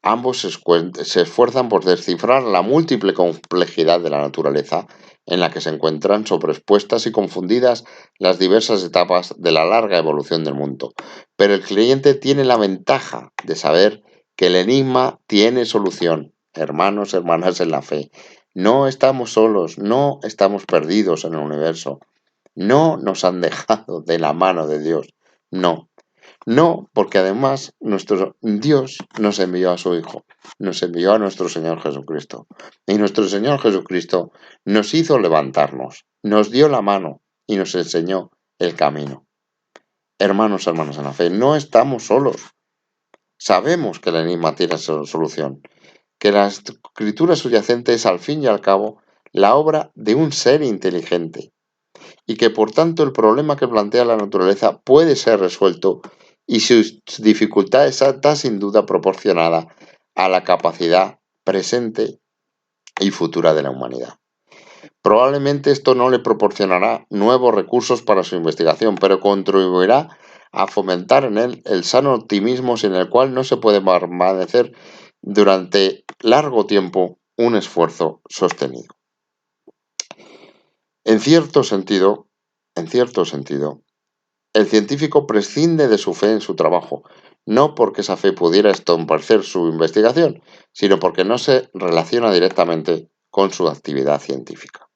ambos se esfuerzan por descifrar la múltiple complejidad de la naturaleza en la que se encuentran sobreexpuestas y confundidas las diversas etapas de la larga evolución del mundo. Pero el creyente tiene la ventaja de saber que el enigma tiene solución. Hermanos, hermanas en la fe, no estamos solos, no estamos perdidos en el universo, no nos han dejado de la mano de Dios, no. No, porque además nuestro Dios nos envió a su Hijo, nos envió a nuestro Señor Jesucristo. Y nuestro Señor Jesucristo nos hizo levantarnos, nos dio la mano y nos enseñó el camino. Hermanos, hermanas en la fe, no estamos solos. Sabemos que el enigma tiene solución, que la escritura subyacente es al fin y al cabo la obra de un ser inteligente y que por tanto el problema que plantea la naturaleza puede ser resuelto y su dificultad está sin duda proporcionada a la capacidad presente y futura de la humanidad. Probablemente esto no le proporcionará nuevos recursos para su investigación, pero contribuirá a fomentar en él el sano optimismo sin el cual no se puede permanecer durante largo tiempo un esfuerzo sostenido. En cierto sentido, el científico prescinde de su fe en su trabajo, no porque esa fe pudiera estompecer su investigación, sino porque no se relaciona directamente con su actividad científica.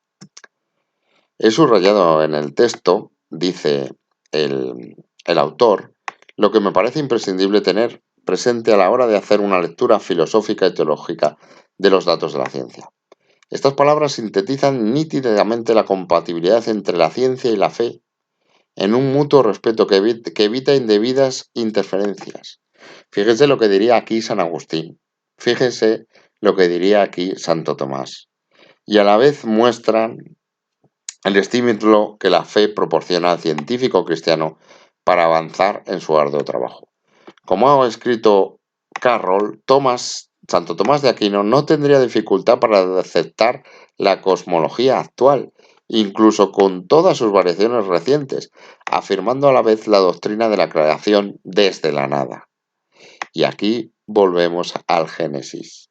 He subrayado en el texto, dice el autor, lo que me parece imprescindible tener presente a la hora de hacer una lectura filosófica y teológica de los datos de la ciencia. Estas palabras sintetizan nítidamente la compatibilidad entre la ciencia y la fe en un mutuo respeto que evita indebidas interferencias. Fíjese lo que diría aquí San Agustín, fíjese lo que diría aquí Santo Tomás, y a la vez muestran el estímulo que la fe proporciona al científico cristiano para avanzar en su arduo trabajo. Como ha escrito Carroll, Santo Tomás de Aquino no tendría dificultad para aceptar la cosmología actual, incluso con todas sus variaciones recientes, afirmando a la vez la doctrina de la creación desde la nada. Y aquí volvemos al Génesis.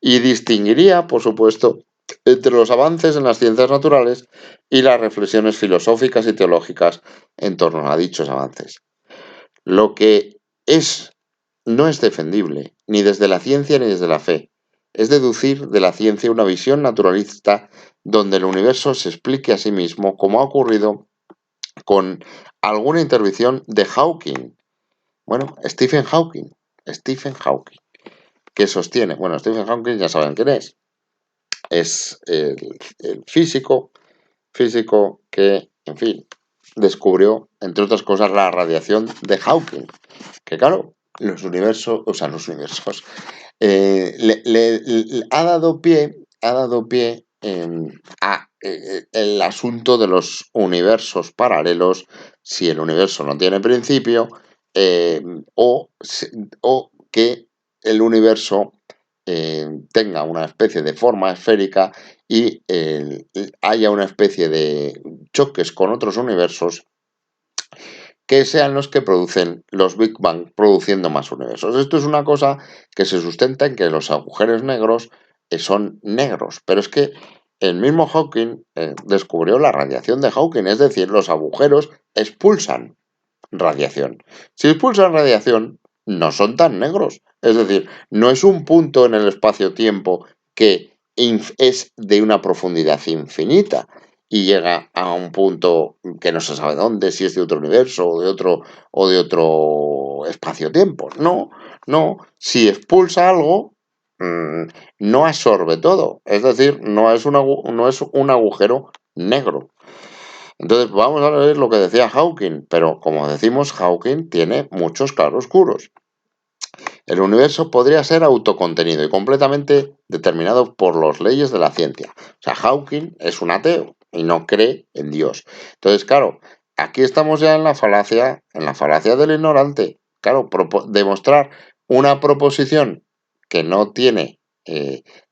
Y distinguiría, por supuesto, entre los avances en las ciencias naturales y las reflexiones filosóficas y teológicas en torno a dichos avances. Lo que no es defendible, ni desde la ciencia ni desde la fe. Es deducir de la ciencia una visión naturalista donde el universo se explique a sí mismo, como ha ocurrido con alguna intervención de Hawking. Bueno, Stephen Hawking, que sostiene, Stephen Hawking ya saben quién es el físico que, en fin, descubrió, entre otras cosas, la radiación de Hawking, que claro, los universos, le ha dado pie a el asunto de los universos paralelos, si el universo no tiene principio, o que el universo tenga una especie de forma esférica y haya una especie de choques con otros universos que sean los que producen los Big Bang, produciendo más universos. Esto es una cosa que se sustenta en que los agujeros negros son negros, pero es que el mismo Hawking descubrió la radiación de Hawking, es decir, los agujeros expulsan radiación. Si expulsan radiación, no son tan negros, es decir, no es un punto en el espacio-tiempo que es de una profundidad infinita y llega a un punto que no se sabe dónde, si es de otro universo o de otro espacio-tiempo. No, si expulsa algo, no absorbe todo, es decir, no es un agujero negro. Entonces vamos a ver lo que decía Hawking, pero como decimos, Hawking tiene muchos claroscuros. El universo podría ser autocontenido y completamente determinado por las leyes de la ciencia. O sea, Hawking es un ateo y no cree en Dios. Entonces, claro, aquí estamos ya en la falacia del ignorante. Claro, demostrar una proposición que no tiene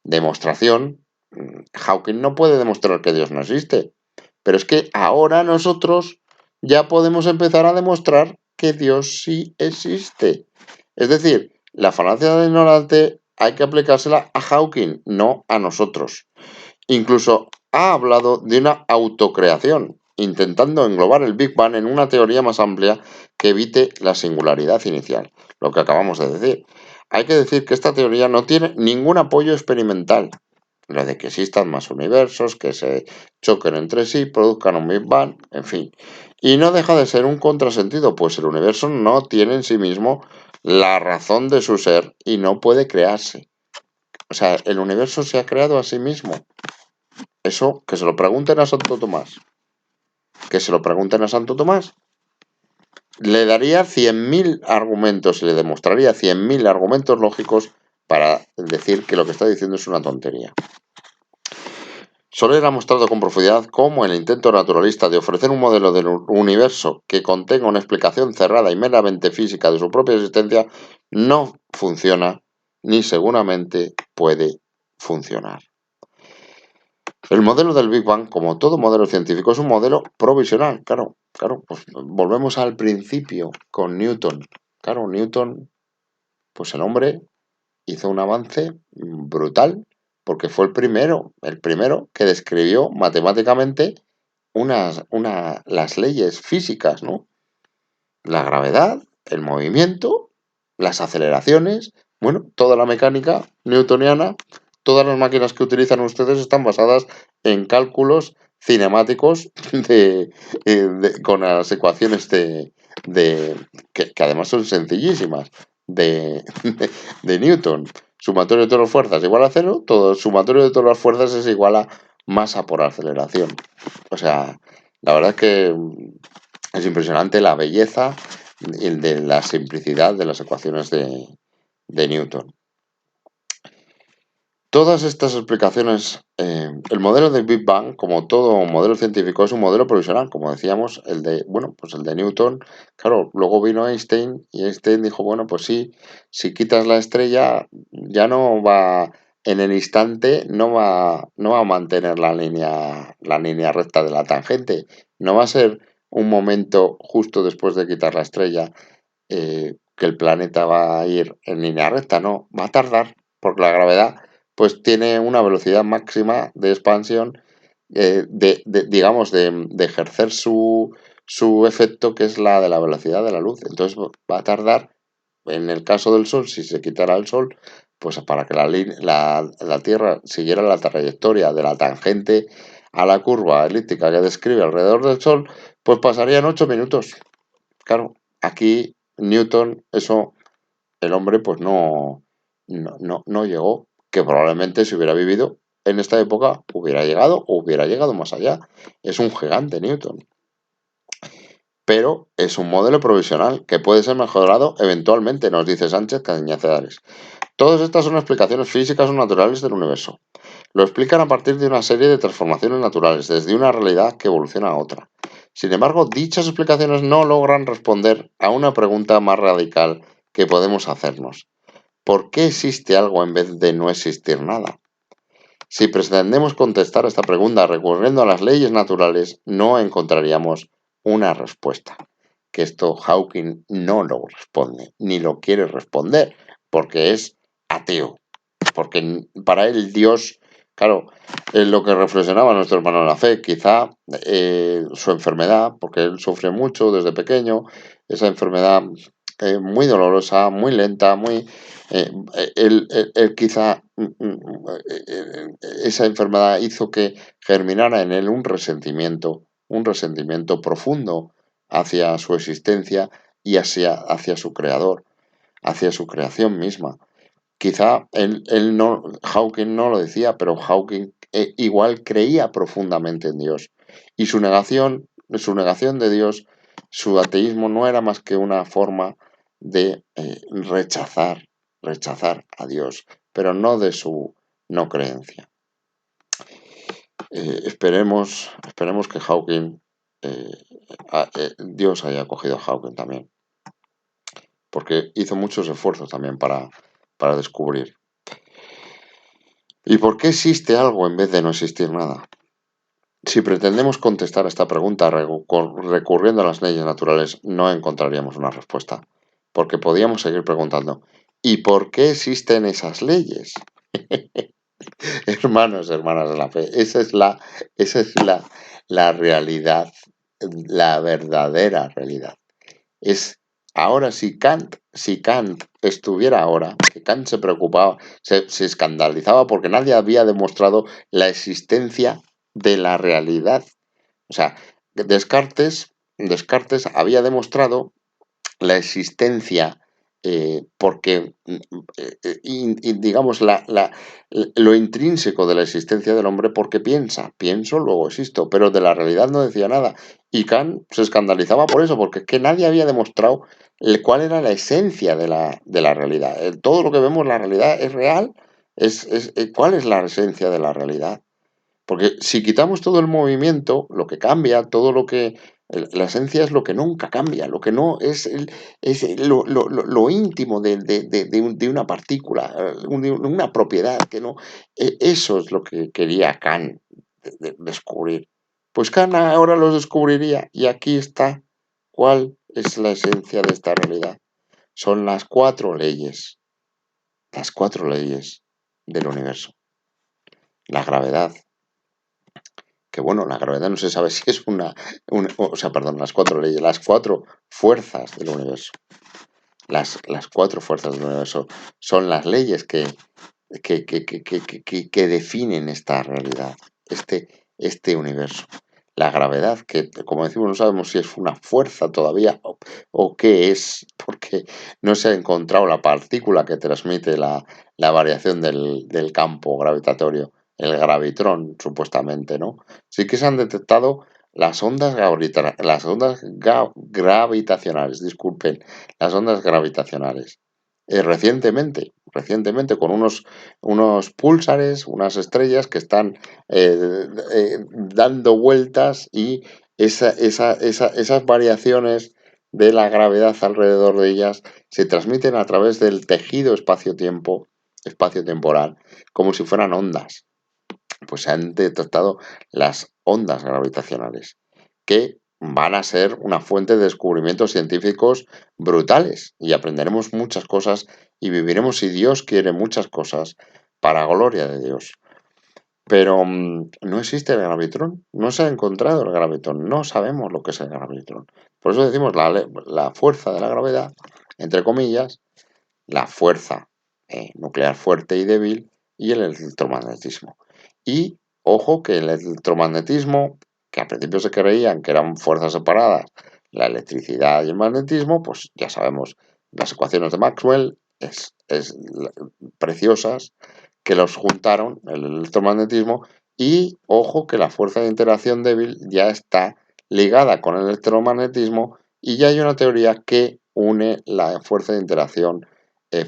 demostración, Hawking no puede demostrar que Dios no existe. Pero es que ahora nosotros ya podemos empezar a demostrar que Dios sí existe. Es decir, la falacia del ignorante hay que aplicársela a Hawking, no a nosotros. Incluso ha hablado de una autocreación, intentando englobar el Big Bang en una teoría más amplia que evite la singularidad inicial, lo que acabamos de decir. Hay que decir que esta teoría no tiene ningún apoyo experimental. Lo de que existan más universos, que se choquen entre sí, produzcan un Big Bang, en fin. Y no deja de ser un contrasentido, pues el universo no tiene en sí mismo la razón de su ser y no puede crearse. O sea, el universo se ha creado a sí mismo. Eso, que se lo pregunten a Santo Tomás. Que se lo pregunten a Santo Tomás. Le daría 100.000 argumentos y le demostraría 100.000 argumentos lógicos para decir que lo que está diciendo es una tontería. Soler ha mostrado con profundidad cómo el intento naturalista de ofrecer un modelo del universo que contenga una explicación cerrada y meramente física de su propia existencia no funciona ni seguramente puede funcionar. El modelo del Big Bang, como todo modelo científico, es un modelo provisional. Claro, pues volvemos al principio con Newton. Claro, Newton, pues el hombre hizo un avance brutal porque fue el primero que describió matemáticamente las leyes físicas, ¿no? La gravedad, el movimiento, las aceleraciones, bueno, toda la mecánica newtoniana, todas las máquinas que utilizan ustedes están basadas en cálculos cinemáticos con las ecuaciones que además son sencillísimas, de, de Newton. Sumatorio de todas las fuerzas igual a cero, todo sumatorio de todas las fuerzas es igual a masa por aceleración. O sea, la verdad es que es impresionante la belleza y de la simplicidad de las ecuaciones de Newton. Todas estas explicaciones, el modelo de Big Bang, como todo modelo científico, es un modelo provisional, como decíamos, el de Newton. Claro, luego vino Einstein y Einstein dijo, bueno, pues sí, si quitas la estrella, ya no va, en el instante, no va a mantener la línea recta de la tangente. No va a ser un momento justo después de quitar la estrella que el planeta va a ir en línea recta, no, va a tardar, porque la gravedad pues tiene una velocidad máxima de expansión, digamos, de ejercer su efecto, que es la de la velocidad de la luz. Entonces va a tardar, en el caso del Sol, si se quitara el Sol, pues para que la Tierra siguiera la trayectoria de la tangente a la curva elíptica que describe alrededor del Sol, pues pasarían 8 minutos. Claro, aquí Newton, eso, el hombre pues no llegó, que probablemente si hubiera vivido en esta época hubiera llegado más allá. Es un gigante Newton. Pero es un modelo provisional que puede ser mejorado eventualmente, nos dice Sánchez Cañazares. Todas estas son explicaciones físicas o naturales del universo. Lo explican a partir de una serie de transformaciones naturales, desde una realidad que evoluciona a otra. Sin embargo, dichas explicaciones no logran responder a una pregunta más radical que podemos hacernos. ¿Por qué existe algo en vez de no existir nada? Si pretendemos contestar esta pregunta recurriendo a las leyes naturales, no encontraríamos una respuesta. Que esto Hawking no lo responde, ni lo quiere responder, porque es ateo. Porque para él Dios, claro, es lo que reflexionaba nuestro hermano en la fe, quizá su enfermedad, porque él sufre mucho desde pequeño, esa enfermedad muy dolorosa, muy lenta, muy... él quizá esa enfermedad hizo que germinara en él un resentimiento profundo hacia su existencia y hacia su creador, hacia su creación misma. Quizá Hawking no lo decía, pero Hawking igual creía profundamente en Dios. Y su negación de Dios, su ateísmo no era más que una forma de rechazar a Dios, pero no de su no creencia. Esperemos que Hawking, Dios haya acogido a Hawking también, porque hizo muchos esfuerzos también para descubrir. ¿Y por qué existe algo en vez de no existir nada? Si pretendemos contestar esta pregunta recurriendo a las leyes naturales, no encontraríamos una respuesta, porque podríamos seguir preguntando, ¿y por qué existen esas leyes? Hermanos, hermanas de la fe, esa es la realidad, la verdadera realidad. Es ahora si Kant estuviera ahora, que Kant se preocupaba, se escandalizaba porque nadie había demostrado la existencia de la realidad. O sea, Descartes había demostrado la existencia porque, digamos, lo intrínseco de la existencia del hombre porque pienso, luego existo, pero de la realidad no decía nada. Y Kant se escandalizaba por eso, porque es que nadie había demostrado cuál era la esencia de la realidad. Todo lo que vemos en la realidad es real. ¿Cuál es la esencia de la realidad? Porque si quitamos todo el movimiento, lo que cambia, todo lo que... La esencia es lo que nunca cambia, lo que no es lo íntimo de una partícula, una propiedad, que no... Eso es lo que quería Kant descubrir. Pues Kant ahora lo descubriría y aquí está cuál es la esencia de esta realidad. Son las cuatro leyes del universo. La gravedad, que bueno, la gravedad no se sabe si es las cuatro leyes, las cuatro fuerzas del universo. Las cuatro fuerzas del universo son las leyes que definen esta realidad, este universo. La gravedad, que como decimos, no sabemos si es una fuerza todavía o qué es, porque no se ha encontrado la partícula que transmite la variación del campo gravitatorio, el gravitrón, supuestamente, ¿no? Sí que se han detectado gravitacionales, disculpen, las ondas gravitacionales. Recientemente, con unos púlsares, unas estrellas que están dando vueltas y esas variaciones de la gravedad alrededor de ellas se transmiten a través del tejido espacio-temporal, como si fueran ondas. Pues se han detectado las ondas gravitacionales, que van a ser una fuente de descubrimientos científicos brutales y aprenderemos muchas cosas y viviremos, si Dios quiere, muchas cosas para gloria de Dios. Pero no existe el gravitrón, no se ha encontrado el gravitrón, no sabemos lo que es el gravitrón. Por eso decimos la fuerza de la gravedad, entre comillas, la fuerza nuclear fuerte y débil y el electromagnetismo. Y ojo que el electromagnetismo, que al principio se creían que eran fuerzas separadas, la electricidad y el magnetismo, pues ya sabemos, las ecuaciones de Maxwell es preciosas, que los juntaron, el electromagnetismo, y ojo que la fuerza de interacción débil ya está ligada con el electromagnetismo y ya hay una teoría que une la fuerza de interacción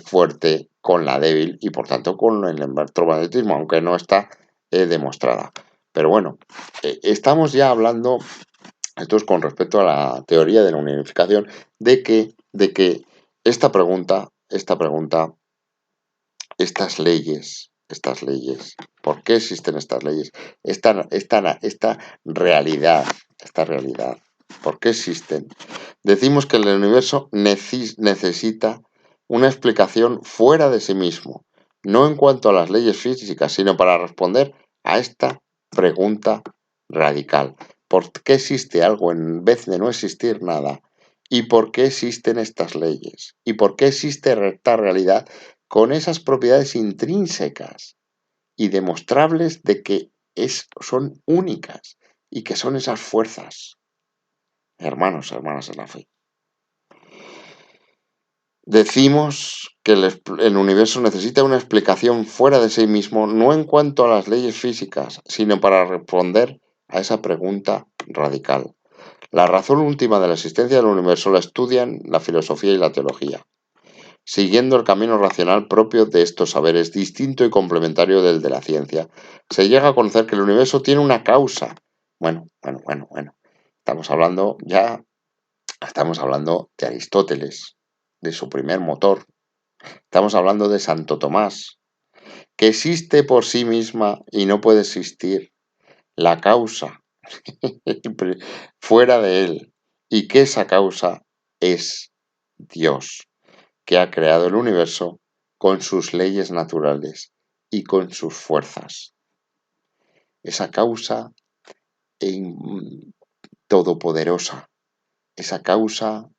fuerte con la débil y por tanto con el electromagnetismo, aunque no está demostrada. Pero bueno, estamos ya hablando, esto es con respecto a la teoría de la unificación, de que esta pregunta, estas leyes, ¿por qué existen estas leyes? Esta realidad, ¿por qué existen? Decimos que el universo necesita una explicación fuera de sí mismo, no en cuanto a las leyes físicas, sino para responder a esta pregunta radical. ¿Por qué existe algo en vez de no existir nada? ¿Y por qué existen estas leyes? ¿Y por qué existe esta realidad con esas propiedades intrínsecas y demostrables de que son únicas y que son esas fuerzas? Hermanos, hermanas en la fe. Decimos que el universo necesita una explicación fuera de sí mismo, no en cuanto a las leyes físicas, sino para responder a esa pregunta radical. La razón última de la existencia del universo la estudian la filosofía y la teología, siguiendo el camino racional propio de estos saberes, distinto y complementario del de la ciencia. Se llega a conocer que el universo tiene una causa. Bueno. Estamos hablando de Aristóteles, de su primer motor. Estamos hablando de Santo Tomás, que existe por sí misma y no puede existir la causa fuera de él, y que esa causa es Dios, que ha creado el universo con sus leyes naturales y con sus fuerzas. Esa causa todopoderosa, esa causa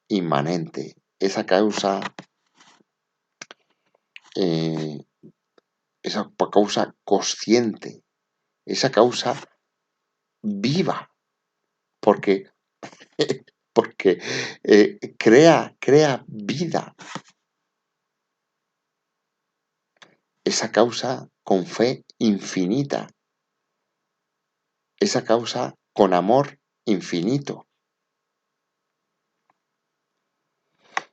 inmanente, esa causa consciente, esa causa viva, porque crea vida. Esa causa con fe infinita, esa causa con amor infinito.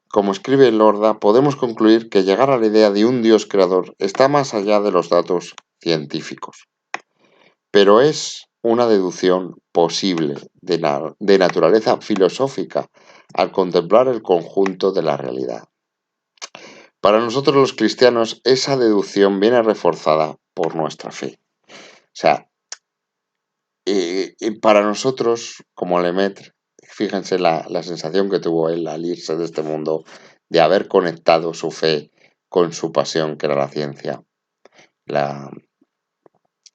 Como escribe Lorda, podemos concluir que llegar a la idea de un Dios creador está más allá de los datos científicos, pero es una deducción posible de naturaleza filosófica al contemplar el conjunto de la realidad. Para nosotros los cristianos, esa deducción viene reforzada por nuestra fe. O sea, para nosotros, como Lemaitre, fíjense la sensación que tuvo él al irse de este mundo, de haber conectado su fe con su pasión, que era la ciencia, la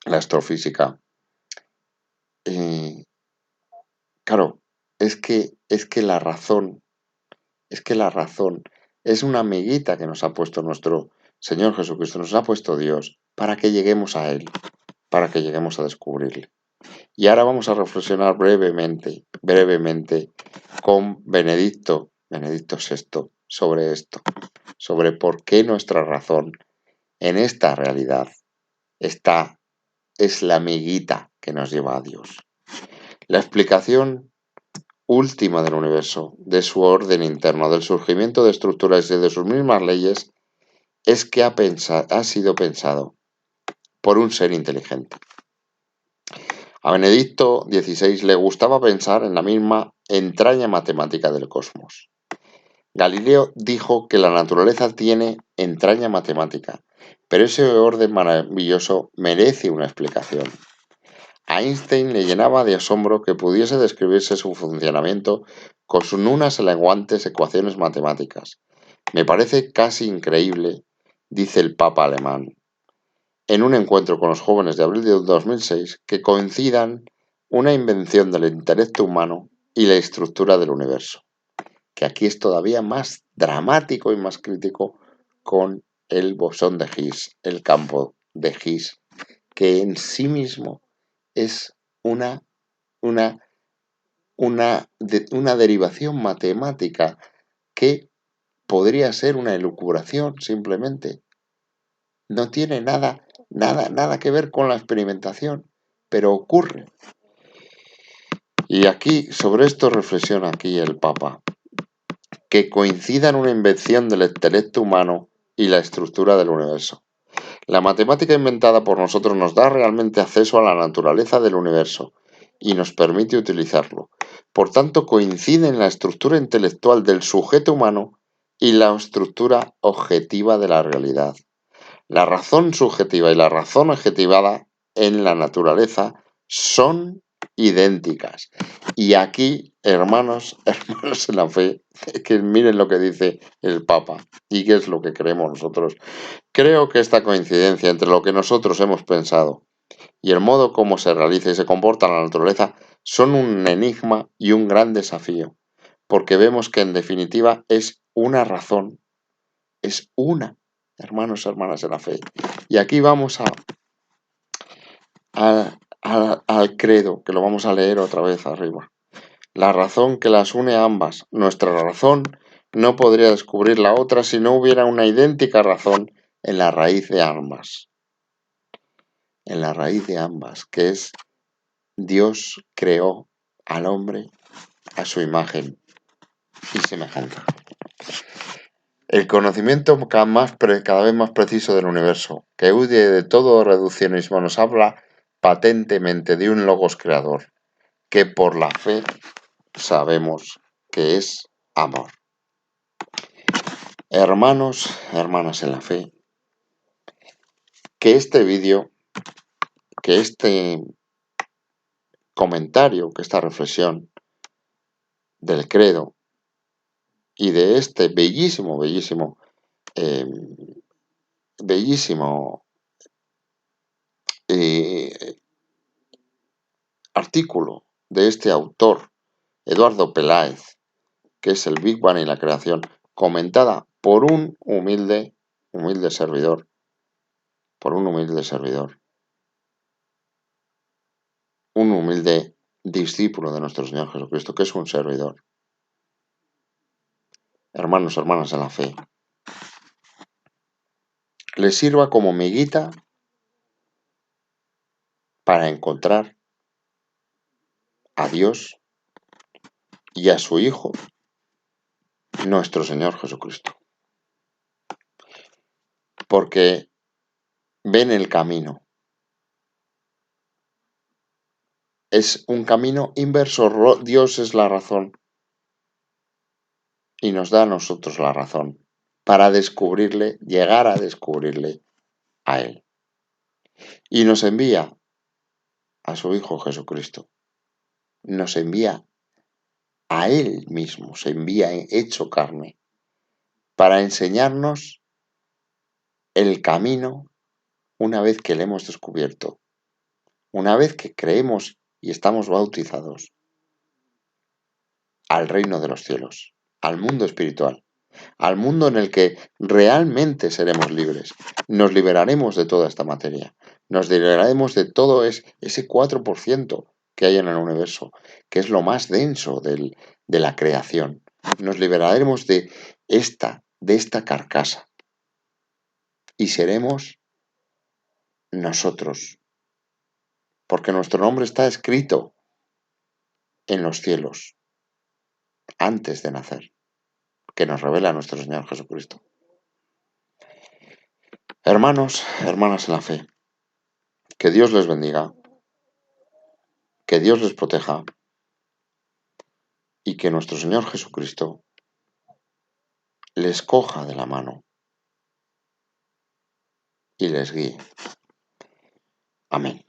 astrofísica. Claro, es que la razón es una amiguita que nos ha puesto nuestro Señor Jesucristo, nos ha puesto Dios, para que lleguemos a Él, para que lleguemos a descubrirle. Y ahora vamos a reflexionar brevemente con Benedicto VI sobre esto, sobre por qué nuestra razón en esta realidad es la amiguita que nos lleva a Dios. La explicación última del universo, de su orden interno, del surgimiento de estructuras y de sus mismas leyes, es que ha sido pensado por un ser inteligente. A Benedicto XVI le gustaba pensar en la misma entraña matemática del cosmos. Galileo dijo que la naturaleza tiene entraña matemática, pero ese orden maravilloso merece una explicación. A Einstein le llenaba de asombro que pudiese describirse su funcionamiento con sus unas elegantes ecuaciones matemáticas. Me parece casi increíble, dice el Papa alemán, en un encuentro con los jóvenes de abril de 2006, que coincidan una invención del intelecto humano y la estructura del universo, que aquí es todavía más dramático y más crítico con el bosón de Higgs, el campo de Higgs, que en sí mismo es una derivación matemática que podría ser una elucubración simplemente. No tiene nada que ver con la experimentación, pero ocurre. Y aquí, sobre esto reflexiona aquí el Papa, que coincidan una invención del intelecto humano y la estructura del universo. La matemática inventada por nosotros nos da realmente acceso a la naturaleza del universo y nos permite utilizarlo. Por tanto, coincide en la estructura intelectual del sujeto humano y la estructura objetiva de la realidad. La razón subjetiva y la razón objetivada en la naturaleza son idénticas. Y aquí, hermanos en la fe, que miren lo que dice el Papa y qué es lo que creemos nosotros. Creo que esta coincidencia entre lo que nosotros hemos pensado y el modo como se realiza y se comporta la naturaleza son un enigma y un gran desafío, porque vemos que en definitiva es una razón, es una, hermanas en la fe. Y aquí vamos al credo, que lo vamos a leer otra vez arriba. La razón que las une a ambas, nuestra razón no podría descubrir la otra si no hubiera una idéntica razón en la raíz de ambas. En la raíz de ambas, que es Dios creó al hombre a su imagen y semejanza. El conocimiento cada vez más preciso del universo, que huye de todo reduccionismo, nos habla patentemente de un logos creador, que por la fe sabemos que es amor. Hermanos, hermanas en la fe, que este vídeo, que este comentario, que esta reflexión del credo y de este bellísimo artículo de este autor, Eduardo Peláez, que es el Big Bang y la creación, comentada por un humilde servidor, un humilde discípulo de nuestro Señor Jesucristo, que es un servidor. Hermanos, hermanas en la fe, les sirva como miguita para encontrar a Dios y a su Hijo, nuestro Señor Jesucristo. Porque ven el camino. Es un camino inverso. Dios es la razón y nos da a nosotros la razón para descubrirle, llegar a descubrirle a Él. Y nos envía a su Hijo Jesucristo. Nos envía a Él mismo, se envía hecho carne para enseñarnos el camino una vez que le hemos descubierto, una vez que creemos y estamos bautizados al reino de los cielos, al mundo espiritual, al mundo en el que realmente seremos libres. Nos liberaremos de toda esta materia, nos liberaremos de todo ese 4% que hay en el universo, que es lo más denso de la creación. Nos liberaremos de esta carcasa y seremos nosotros, porque nuestro nombre está escrito en los cielos antes de nacer, que nos revela nuestro Señor Jesucristo. Hermanos, hermanas en la fe, que Dios les bendiga, que Dios les proteja y que nuestro Señor Jesucristo les coja de la mano y les guíe. Amén.